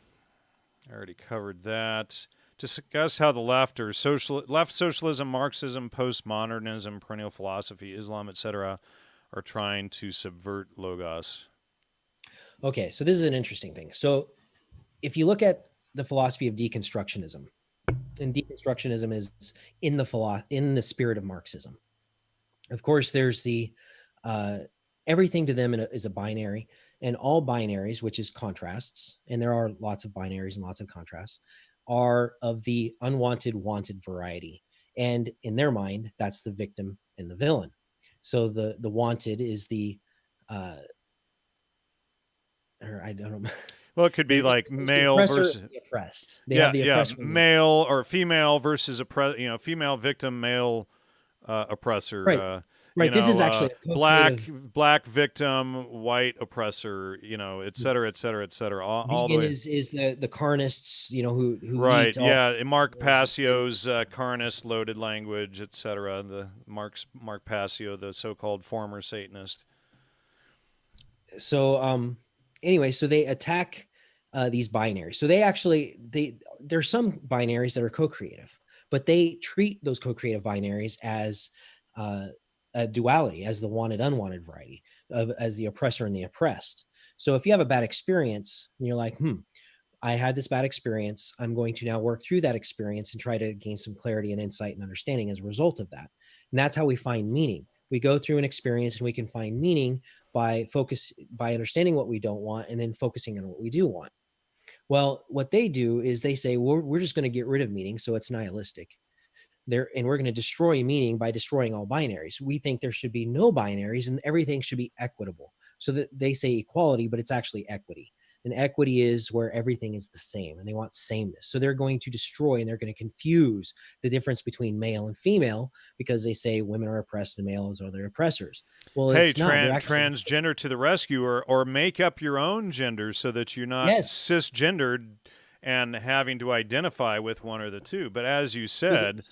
I already covered that. Discuss how the left, or left socialism, Marxism, postmodernism, perennial philosophy, Islam, etc., are trying to subvert logos. Okay, so this is an interesting thing. So if you look at the philosophy of deconstructionism, and deconstructionism is in the spirit of Marxism. Of course, there's the everything to them is a binary, and all binaries, which is contrasts, and there are lots of binaries and lots of contrasts, are of the unwanted wanted variety. And in their mind, that's the victim and the villain. So the wanted is the or I don't know. Well, it could be like There's the male oppressor versus and the oppressed. They have yeah, the yeah, oppressor and the male or female versus female victim, male oppressor. right. Right. This is actually a co-creative. Black victim, white oppressor. Et cetera, et cetera, et cetera. All the Vegan way. is the carnists, who Right. eat all Yeah. Mark animals and Passio's Carnist loaded language, etc. The Mark Passio, the so-called former Satanist. so anyway, so they attack these binaries. So there's some binaries that are co-creative, but they treat those co-creative binaries as a duality, as the wanted unwanted variety, as the oppressor and the oppressed. So if you have a bad experience and you're like, I had this bad experience, I'm going to now work through that experience and try to gain some clarity and insight and understanding as a result of that. And that's how we find meaning. We go through an experience and we can find meaning by understanding what we don't want and then focusing on what we do want. Well, what they do is they say, we're just going to get rid of meaning, so it's nihilistic. And we're going to destroy meaning by destroying all binaries. We think there should be no binaries and everything should be equitable. So that they say equality, but it's actually equity. And equity is where everything is the same and they want sameness. So they're going to destroy and they're going to confuse the difference between male and female because they say women are oppressed and males are their oppressors. Well, Hey, it's not. They're actually transgender to the rescue, or make up your own gender so that you're not yes. cisgendered and having to identify with one or the two. But as you So said,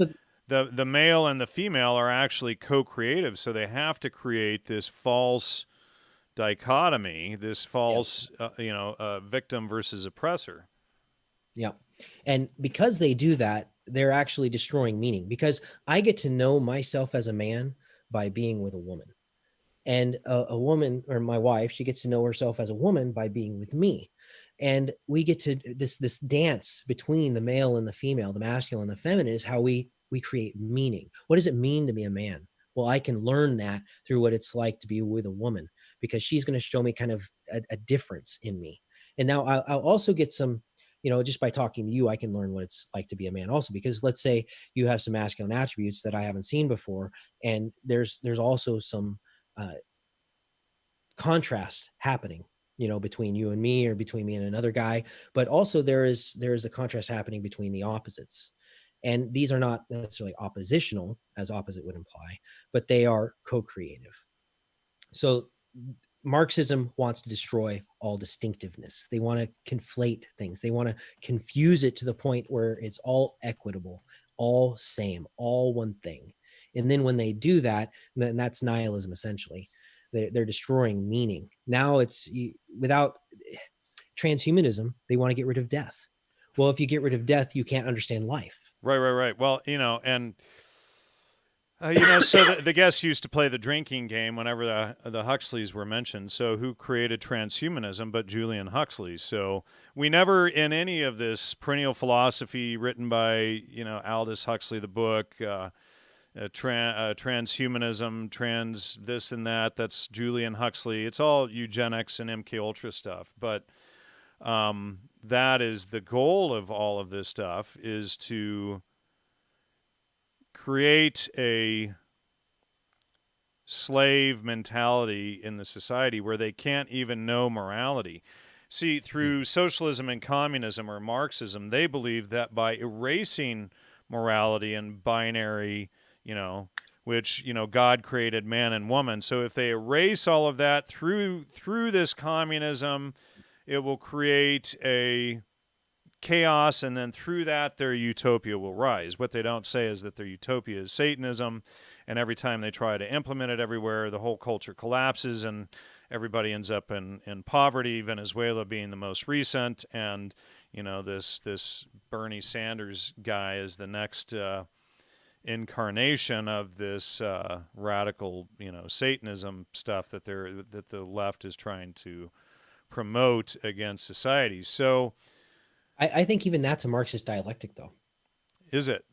the male and the female are actually co-creative, so they have to create this false dichotomy, this false, victim versus oppressor. Yeah. And because they do that, they're actually destroying meaning because I get to know myself as a man by being with a woman. And a woman, or my wife, she gets to know herself as a woman by being with me. And we get to this dance between the male and the female, the masculine and the feminine is how we create meaning. What does it mean to be a man? Well, I can learn that through what it's like to be with a woman because she's going to show me kind of a difference in me. And now I'll also get some, just by talking to you, I can learn what it's like to be a man also, because let's say you have some masculine attributes that I haven't seen before. And there's also some contrast happening, between you and me or between me and another guy, but also there is a contrast happening between the opposites. And these are not necessarily oppositional as opposite would imply, but they are co-creative. So Marxism wants to destroy all distinctiveness. They want to conflate things. They want to confuse it to the point where it's all equitable, all same, all one thing. And then when they do that, then that's nihilism essentially. They're destroying meaning. Now it's without transhumanism, they want to get rid of death. Well, if you get rid of death, you can't understand life. Right. Well, and so the guests used to play the drinking game whenever the Huxleys were mentioned. So who created transhumanism but Julian Huxley? So we never, in any of this perennial philosophy written by, Aldous Huxley, the book, transhumanism, trans this and that, that's Julian Huxley. It's all eugenics and MK Ultra stuff. But that is the goal of all of this stuff, is to create a slave mentality in the society where they can't even know morality. See, through socialism and communism or Marxism, they believe that by erasing morality and binary, which, God created man and woman. So if they erase all of that through this communism, it will create a chaos, and then through that their utopia will rise. What they don't say is that their utopia is Satanism, and every time they try to implement it everywhere, the whole culture collapses and everybody ends up in poverty, Venezuela being the most recent. And this Bernie Sanders guy is the next incarnation of this radical Satanism stuff that the left is trying to promote against society. So I think even that's a Marxist dialectic, though. is it?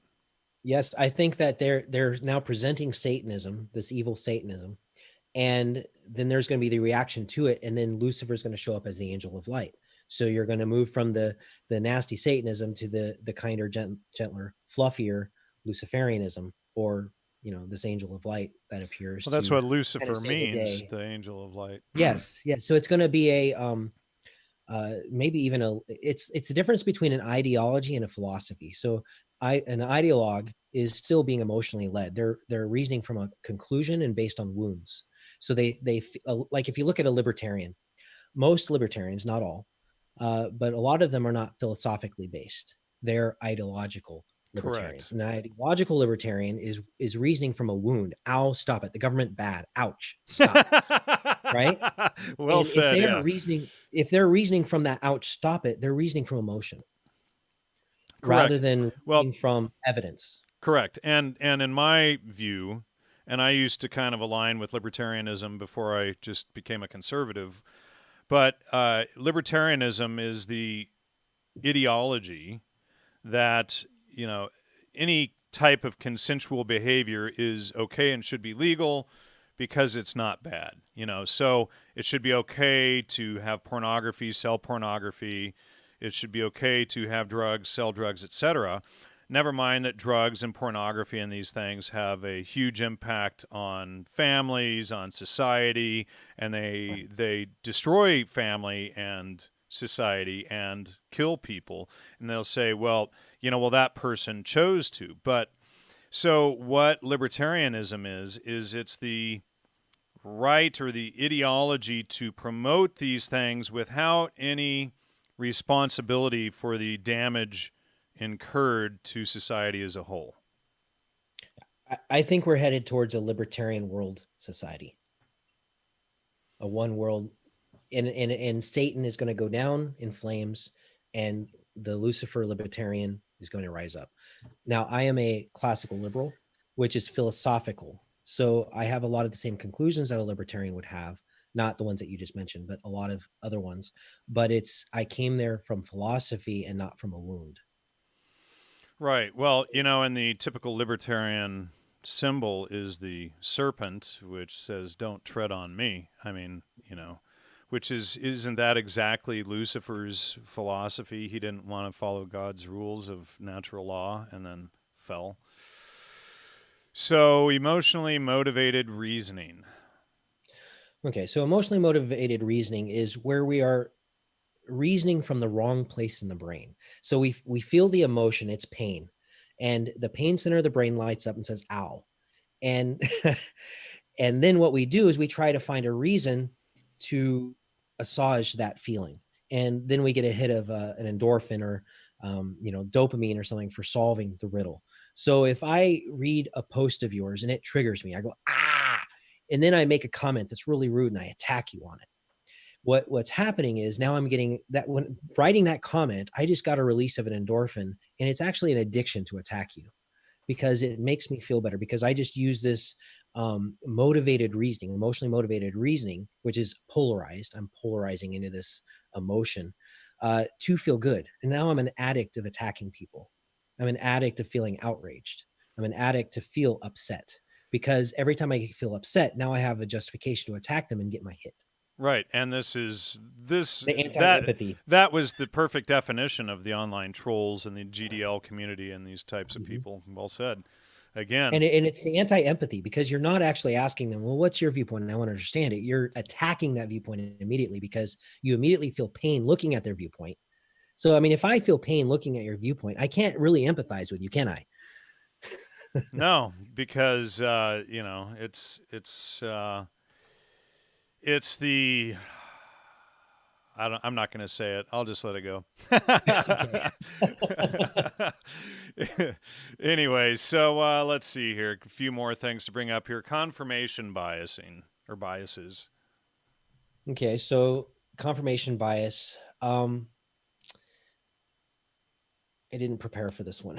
Yes, I think that they're now presenting Satanism, this evil Satanism, and then there's going to be the reaction to it, and then Lucifer is going to show up as the angel of light. So you're going to move from the nasty Satanism to the kinder, gentler, fluffier Luciferianism, or this angel of light that appears Well, that's to what kind of Lucifer save the means, day. the angel of light. Yes, yes. So it's going to be a maybe even it's a difference between an ideology and a philosophy. So an ideologue is still being emotionally led. They're reasoning from a conclusion and based on wounds. So like if you look at a libertarian, most libertarians, not all, but a lot of them are not philosophically based. They're ideological libertarians. Correct. An ideological libertarian is reasoning from a wound. Ow, stop it. The government bad. Ouch, stop. Right? Well And said. Yeah. if they're reasoning from that ouch, stop it, they're reasoning from emotion rather Correct. than Well, reasoning from evidence. correct. And in my view, and I used to kind of align with libertarianism before I just became a conservative, but libertarianism is the ideology that, any type of consensual behavior is okay and should be legal because it's not bad. So it should be okay to have pornography, sell pornography. It should be okay to have drugs, sell drugs, etc. Never mind that drugs and pornography and these things have a huge impact on families, on society, and Right. they destroy family and society and kill people. And they'll say, well, that person chose to. But so what libertarianism is it's the right or the ideology to promote these things without any responsibility for the damage incurred to society as a whole. I think we're headed towards a libertarian world society, a one world, and Satan is going to go down in flames, and the Lucifer libertarian is going to rise up. Now, I am a classical liberal, which is philosophical. So I have a lot of the same conclusions that a libertarian would have, not the ones that you just mentioned, but a lot of other ones. But I came there from philosophy and not from a wound. Right. Well, and the typical libertarian symbol is the serpent, which says, "Don't tread on me." I mean, which isn't that exactly Lucifer's philosophy? He didn't want to follow God's rules of natural law and then fell. So, emotionally motivated reasoning. Okay, so emotionally motivated reasoning is where we are reasoning from the wrong place in the brain. So we feel the emotion, it's pain, and the pain center of the brain lights up and says, "Ow," and and then what we do is we try to find a reason to assuage that feeling, and then we get a hit of an endorphin or dopamine or something for solving the riddle. So if I read a post of yours and it triggers me, I go ah, and then I make a comment that's really rude and I attack you on it. What's happening is now I'm getting that when writing that comment, I just got a release of an endorphin, and it's actually an addiction to attack you because it makes me feel better because I just use this motivated reasoning, emotionally motivated reasoning, which is polarized. I'm polarizing into this emotion to feel good. And now I'm an addict of attacking people. I'm an addict of feeling outraged. I'm an addict to feel upset because every time I feel upset, now I have a justification to attack them and get my hit. Right, and this The anti-empathy. that was the perfect definition of the online trolls and the GDL community and these types of Mhm. people. Well said. Again, And it's the anti-empathy because you're not actually asking them, well, what's your viewpoint? And I want to understand it. You're attacking that viewpoint immediately because you immediately feel pain looking at their viewpoint. So, I mean, if I feel pain looking at your viewpoint, I can't really empathize with you, can I? no, because it's the I'm not going to say it. I'll just let it go. Okay. Anyway, so let's see here. A few more things to bring up here. Confirmation biasing or biases. Okay. So, confirmation bias. I didn't prepare for this one.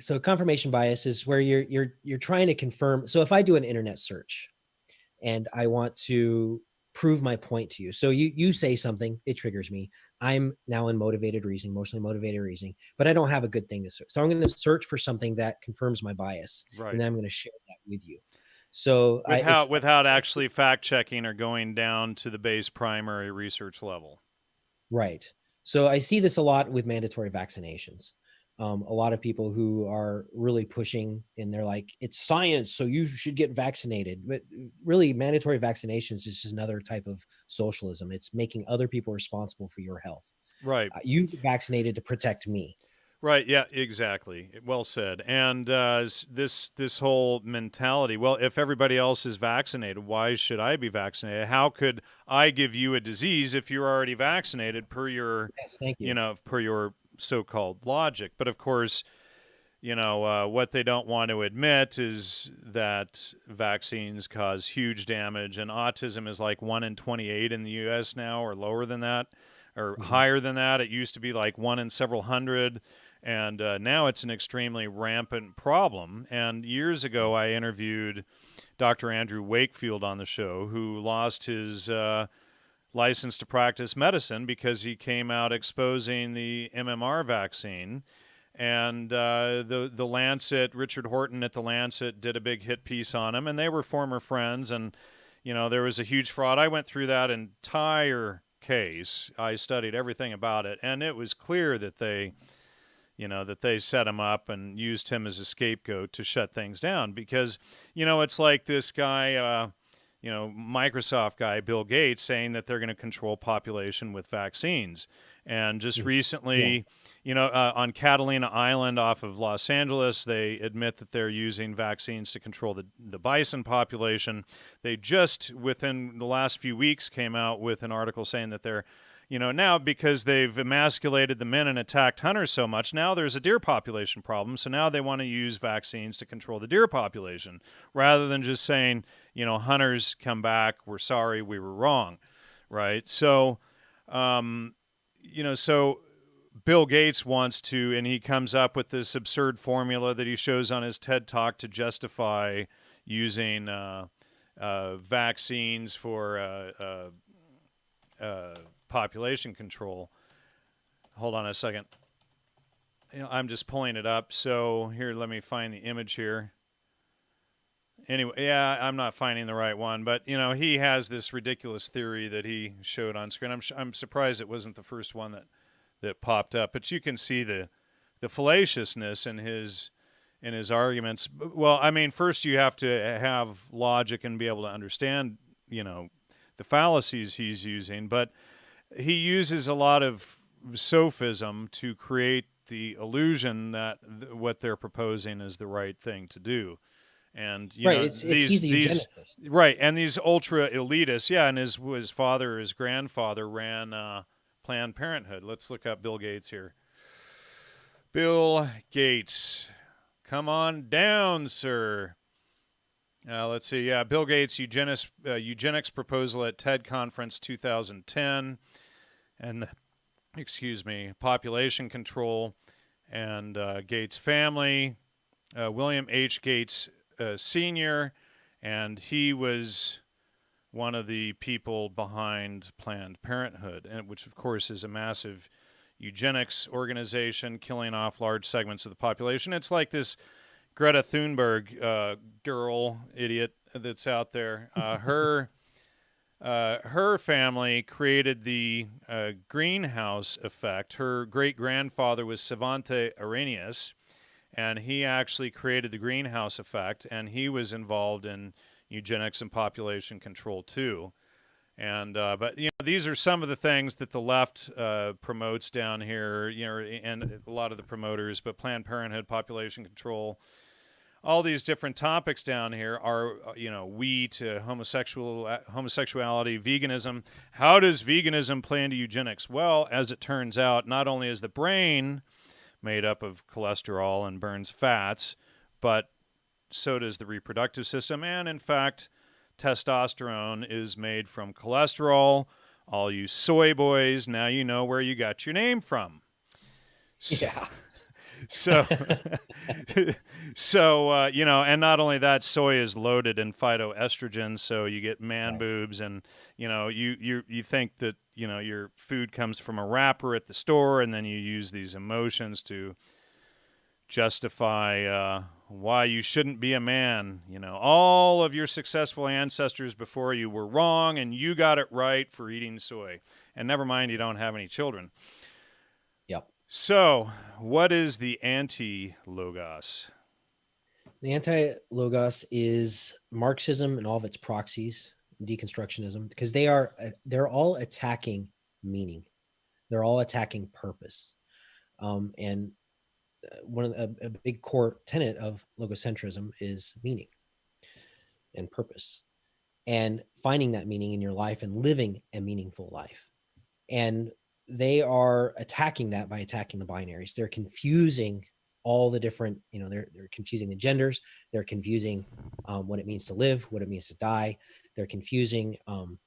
So confirmation bias is where you're trying to confirm. So if I do an internet search and I want to prove my point to you, so you say something, it triggers me. I'm now in motivated reasoning, emotionally motivated reasoning, but I don't have a good thing to search. So I'm going to search for something that confirms my bias, and Right. then I'm going to share that with you. So Without actually fact checking or going down to the base primary research level. right. So I see this a lot with mandatory vaccinations. A lot of people who are really pushing and they're like, it's science, so you should get vaccinated. But really, mandatory vaccinations is just another type of socialism. It's making other people responsible for your health. Right. You get vaccinated to protect me. Right. Yeah. Exactly. Well said. And this whole mentality. Well, if everybody else is vaccinated, why should I be vaccinated? How could I give you a disease if you're already vaccinated? Per your, Yes, thank you. per your so-called logic. But of course, what they don't want to admit is that vaccines cause huge damage, and autism is like 1 in 28 in the U.S. now, or lower than that, or Mhm. higher than that. It used to be like 1 in several hundred, and now it's an extremely rampant problem. And years ago, I interviewed Dr. Andrew Wakefield on the show, who lost his license to practice medicine because he came out exposing the MMR vaccine. And the Lancet, Richard Horton at the Lancet did a big hit piece on him, and they were former friends. And there was a huge fraud. I went through that entire case. I studied everything about it, and it was clear that they set him up and used him as a scapegoat to shut things down. Because it's like this guy. Microsoft guy, Bill Gates, saying that they're going to control population with vaccines. And just Yeah. recently, on Catalina Island off of Los Angeles, they admit that they're using vaccines to control the bison population. They just, within the last few weeks, came out with an article saying that they're, now because they've emasculated the men and attacked hunters so much, now there's a deer population problem. So now they want to use vaccines to control the deer population rather than just saying, hunters come back, we're sorry, we were wrong, right? So, so Bill Gates wants to, and he comes up with this absurd formula that he shows on his TED Talk to justify using vaccines for population control. Hold on a second. I'm just pulling it up. So here, let me find the image here. Anyway, yeah, I'm not finding the right one, but he has this ridiculous theory that he showed on screen. I'm surprised it wasn't the first one that popped up, but you can see the fallaciousness in his arguments. Well, I mean, first you have to have logic and be able to understand, the fallacies he's using, but he uses a lot of sophism to create the illusion that what they're proposing is the right thing to do. And Right. It's he's a these eugenicist. right, and these ultra elitists, yeah, and his father, his grandfather ran Planned Parenthood. Let's look up Bill Gates here. Bill Gates, come on down, sir. Let's see. Yeah, Bill Gates eugenics proposal at TED Conference 2010, and population control, and Gates family, William H. Gates Sr., and he was one of the people behind Planned Parenthood, and which of course is a massive eugenics organization killing off large segments of the population. It's like this Greta Thunberg idiot that's out there. Her family created the greenhouse effect. Her great-grandfather was Savante Arrhenius, and he actually created the greenhouse effect, and he was involved in eugenics and population control too. And but these are some of the things that the left promotes down here, and a lot of the promoters. But Planned Parenthood, population control, all these different topics down here are, we to homosexuality, veganism. How does veganism play into eugenics? Well, as it turns out, not only is the brain made up of cholesterol and burns fats, but so does the reproductive system. And in fact, testosterone is made from cholesterol. All you soy boys, now you know where you got your name from. Yeah. So, and not only that, soy is loaded in phytoestrogen, so you get man boobs, and you think that your food comes from a wrapper at the store, and then you use these emotions to justify why you shouldn't be a man. All of your successful ancestors before you were wrong, and you got it right for eating soy. And never mind, you don't have any children. Yep. So, what is the anti-logos? The anti-logos is Marxism and all of its proxies, deconstructionism, because they're all attacking meaning. They're all attacking purpose. And one of a big core tenet of logocentrism is meaning and purpose, and finding that meaning in your life and living a meaningful life. And they are attacking that by attacking the binaries. They're confusing all the different, they're confusing the genders. They're confusing what it means to live, what it means to die. They're confusing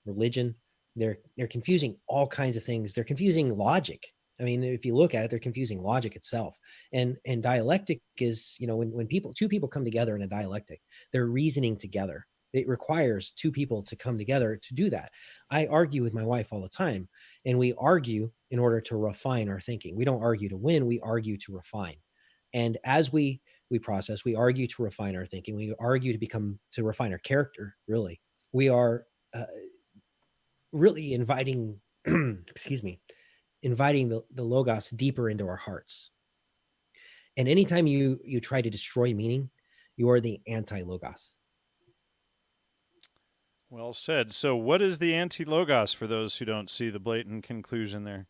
religion. They're confusing all kinds of things. They're confusing logic. I mean, if you look at it, they're confusing logic itself. And dialectic is, when two people come together in a dialectic, they're reasoning together. It requires two people to come together to do that. I argue with my wife all the time, and we argue in order to refine our thinking. We don't argue to win, we argue to refine. And as we process, we argue to refine our thinking. We argue to refine our character, really. We are really inviting excuse me, inviting the logos deeper into our hearts. And anytime you try to destroy meaning, you are the anti-logos. Well said. So, what is the anti-logos for those who don't see the blatant conclusion there?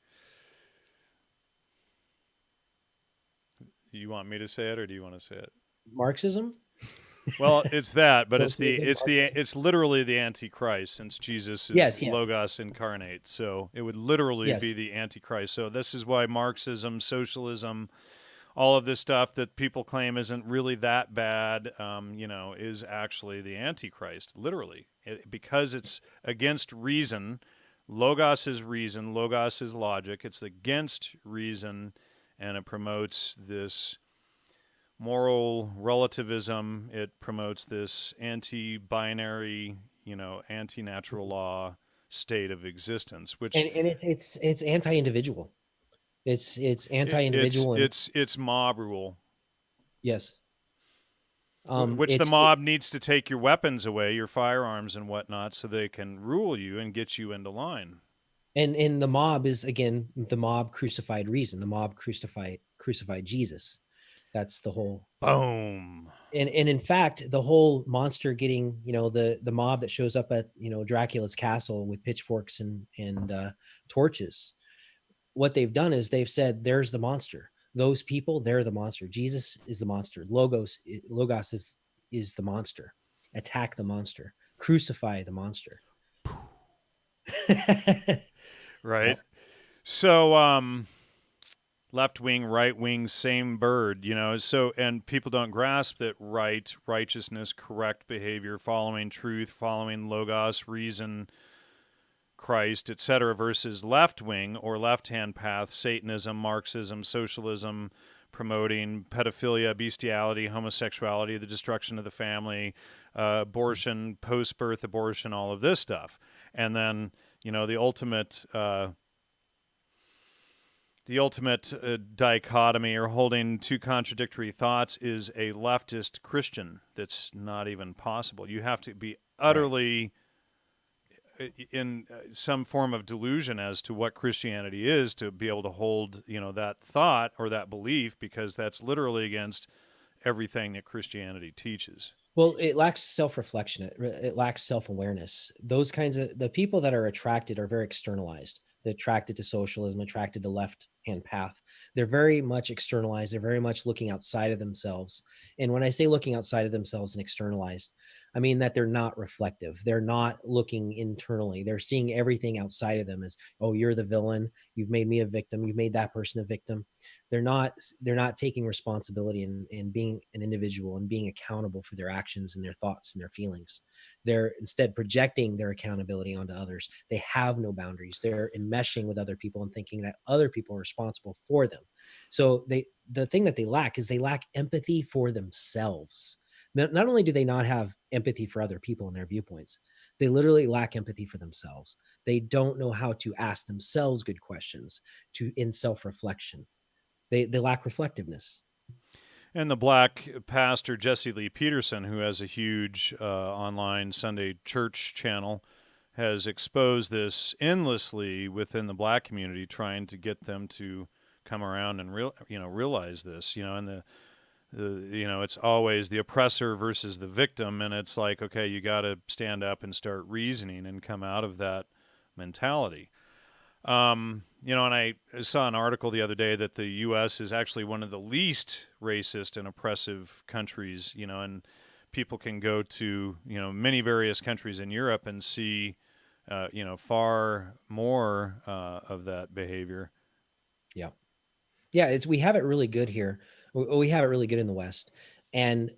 Do you want me to say it, or do you want to say it? Marxism. Well, it's that, but Marxism. it's literally the Antichrist, since Jesus is Yes. Logos incarnate. So it would literally Yes. be the Antichrist. So this is why Marxism, socialism, all of this stuff that people claim isn't really that bad, is actually the Antichrist, literally, because it's against reason. Logos is reason. Logos is logic. It's against reason, and it promotes this moral relativism. It promotes this anti-binary, anti-natural law state of existence, which And it's anti-individual. It's it's anti-individual, and it's it's mob rule, yes, which the it's mob needs to take your weapons away, your firearms and whatnot, so they can rule you and get you into line. and the mob is, again, the mob crucified reason. The mob crucified Jesus. That's the whole. Boom. And in fact, the whole monster getting, the mob that shows up at, Dracula's castle with pitchforks and torches. What they've done is they've said, there's the monster. Those people, they're the monster. Jesus is the monster. Logos is the monster. Attack the monster. Crucify the monster. Right. Yep. So, left wing, right wing, same bird, So, and people don't grasp that righteousness, correct behavior, following truth, following logos, reason, Christ, etc., versus left wing or left hand path, Satanism, Marxism, socialism, promoting pedophilia, bestiality, homosexuality, the destruction of the family, abortion, post birth abortion, all of this stuff. And then, the ultimate. Dichotomy, or holding two contradictory thoughts, is a leftist Christian. That's not even possible. You have to be utterly in some form of delusion as to what Christianity is to be able to hold, that thought or that belief, because that's literally against everything that Christianity teaches. Well, it lacks self-reflection. It lacks self-awareness. Those kinds of the people that are attracted are very externalized. They're attracted to socialism, attracted to left-hand path. They're very much externalized. They're very much looking outside of themselves. And when I say looking outside of themselves and externalized, I mean that they're not reflective. They're not looking internally. They're seeing everything outside of them as, oh, you're the villain. You've made me a victim. You've made that person a victim. They're not taking responsibility and being an individual and being accountable for their actions and their thoughts and their feelings. They're instead projecting their accountability onto others. They have no boundaries. They're enmeshing with other people and thinking that other people are responsible for them. So the thing that they lack is they lack empathy for themselves. Not only do they not have empathy for other people and their viewpoints, they literally lack empathy for themselves. They don't know how to ask themselves good questions in self-reflection. They lack reflectiveness. And the black pastor, Jesse Lee Peterson, who has a huge online Sunday church channel, has exposed this endlessly within the black community, trying to get them to come around and realize this, and it's always the oppressor versus the victim, and it's like, okay, you got to stand up and start reasoning and come out of that mentality. And I saw an article the other day that the U.S. is actually one of the least racist and oppressive countries, and people can go to, many various countries in Europe and see, far more of that behavior. Yeah. Yeah, we have it really good here. We have it really good in the West and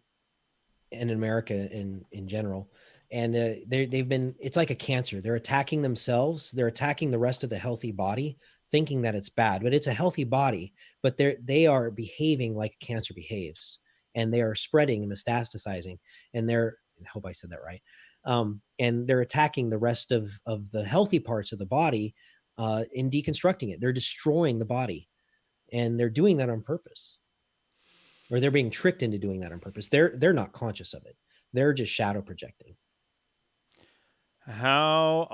in America in general. And it's like a cancer. They're attacking themselves. They're attacking the rest of the healthy body, thinking that it's bad, but it's a healthy body. But they are behaving like cancer behaves, and they are spreading and metastasizing. And I hope I said that right. And they're attacking the rest of the healthy parts of the body in deconstructing it. They're destroying the body, and they're doing that on purpose, or they're being tricked into doing that on purpose. They're not conscious of it. They're just shadow projecting. How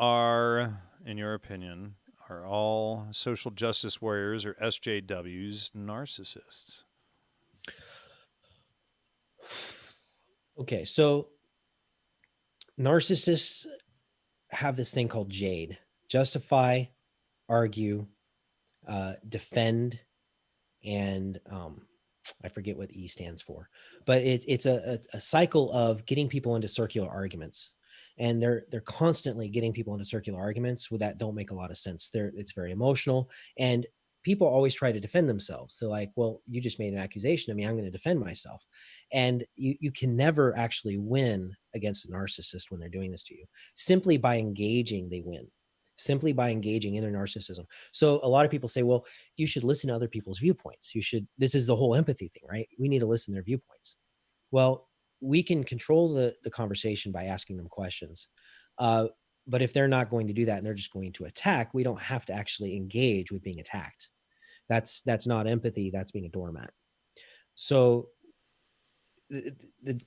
in your opinion, are all social justice warriors or SJWs narcissists? Okay, so narcissists have this thing called JADE: justify, argue, defend, and I forget what E stands for, but it's a cycle of getting people into circular arguments. And they're constantly getting people into circular arguments that don't make a lot of sense. It's very emotional, and people always try to defend themselves. They're like, well, you just made an accusation of me, I'm going to defend myself. And you can never actually win against a narcissist when they're doing this to you. Simply by engaging, they win. Simply by engaging in their narcissism. So a lot of people say, well, you should listen to other people's viewpoints. This is the whole empathy thing, right? We need to listen to their viewpoints. Well, we can control the conversation by asking them questions. But if they're not going to do that and they're just going to attack, we don't have to actually engage with being attacked. That's not empathy. That's being a doormat. So the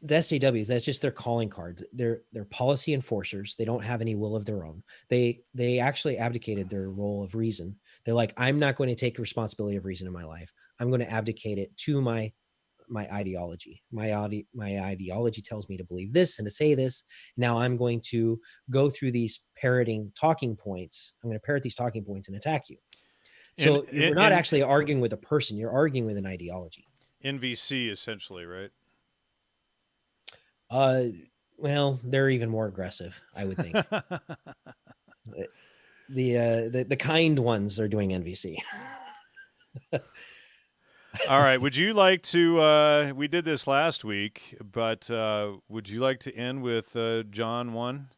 SJWs, that's just their calling card. They're policy enforcers. They don't have any will of their own. They actually abdicated their role of reason. They're like, I'm not going to take responsibility of reason in my life. I'm going to abdicate it to my ideology. My ideology tells me to believe this and to say this. Now I'm going to go through these parroting talking points. I'm going to parrot these talking points and attack you. So you're not actually arguing with a person. You're arguing with an ideology. NVC, essentially, right? Well, they're even more aggressive, I would think. The kind ones are doing NVC. All right. Would you like to? We did this last week, but would you like to end with John 1?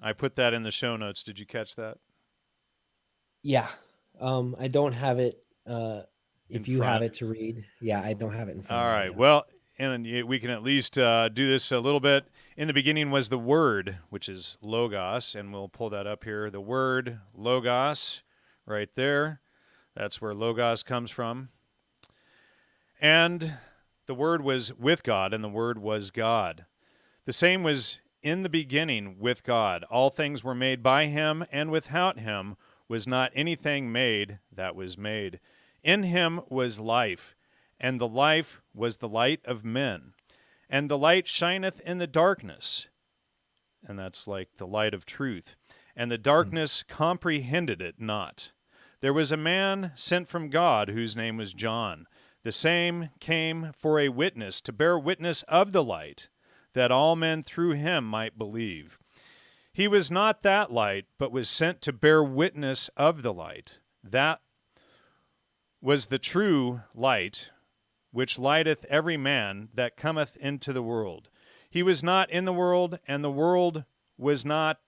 I put that in the show notes. Did you catch that? Yeah. I don't have it. If you have it to read, yeah, I don't have it in front. All right. Well, and we can at least do this a little bit. In the beginning was the Word, which is Logos, and we'll pull that up here. The word Logos, right there. That's where Logos comes from. And the Word was with God, and the Word was God. The same was in the beginning with God. All things were made by him, and without him was not anything made that was made. In him was life, and the life was the light of men. And the light shineth in the darkness. And that's like the light of truth. And the darkness comprehended it not. There was a man sent from God whose name was John. The same came for a witness, to bear witness of the light, that all men through him might believe. He was not that light, but was sent to bear witness of the light. That was the true light, which lighteth every man that cometh into the world. He was not in the world, and the world was not...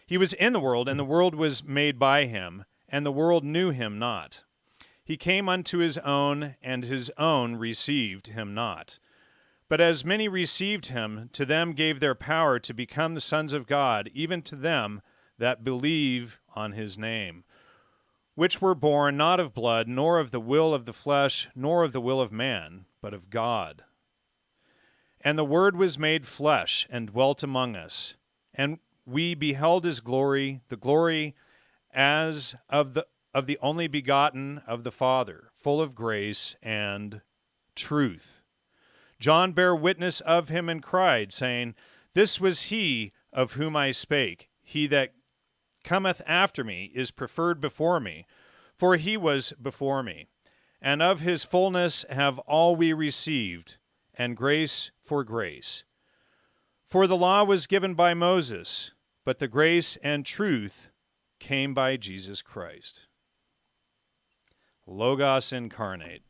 He was in the world, and the world was made by him, and the world knew him not. He came unto his own, and his own received him not. But as many received him, to them gave their power to become the sons of God, even to them that believe on his name, which were born not of blood, nor of the will of the flesh, nor of the will of man, but of God. And the Word was made flesh, and dwelt among us, and we beheld his glory, the glory as of the of the only begotten of the Father, full of grace and truth. John bare witness of him and cried, saying, This was he of whom I spake. He that cometh after me is preferred before me, for he was before me. And of his fullness have all we received, and grace for grace. For the law was given by Moses, but the grace and truth came by Jesus Christ. Logos incarnate.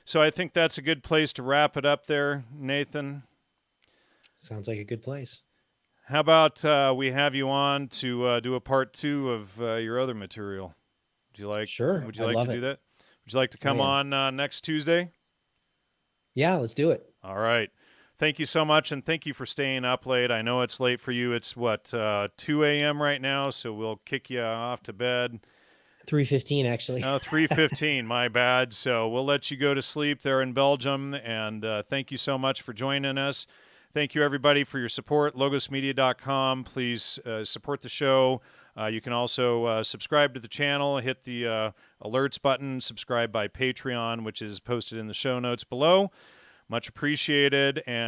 So I think that's a good place to wrap it up there, Nathan. Sounds like a good place. How about we have you on to do a part 2 of your other material? Would you like? Sure. Would you like to do that? Would you like to come yeah. on next Tuesday? Yeah, let's do it. All right. Thank you so much, and thank you for staying up late. I know it's late for you. It's, 2 a.m. right now, so we'll kick you off to bed. 3:15, actually. Oh, 3:15, my bad. So we'll let you go to sleep there in Belgium, and thank you so much for joining us. Thank you, everybody, for your support. logosmedia.com. Please support the show. You can also subscribe to the channel, hit the alerts button, subscribe by Patreon, which is posted in the show notes below. Much appreciated. And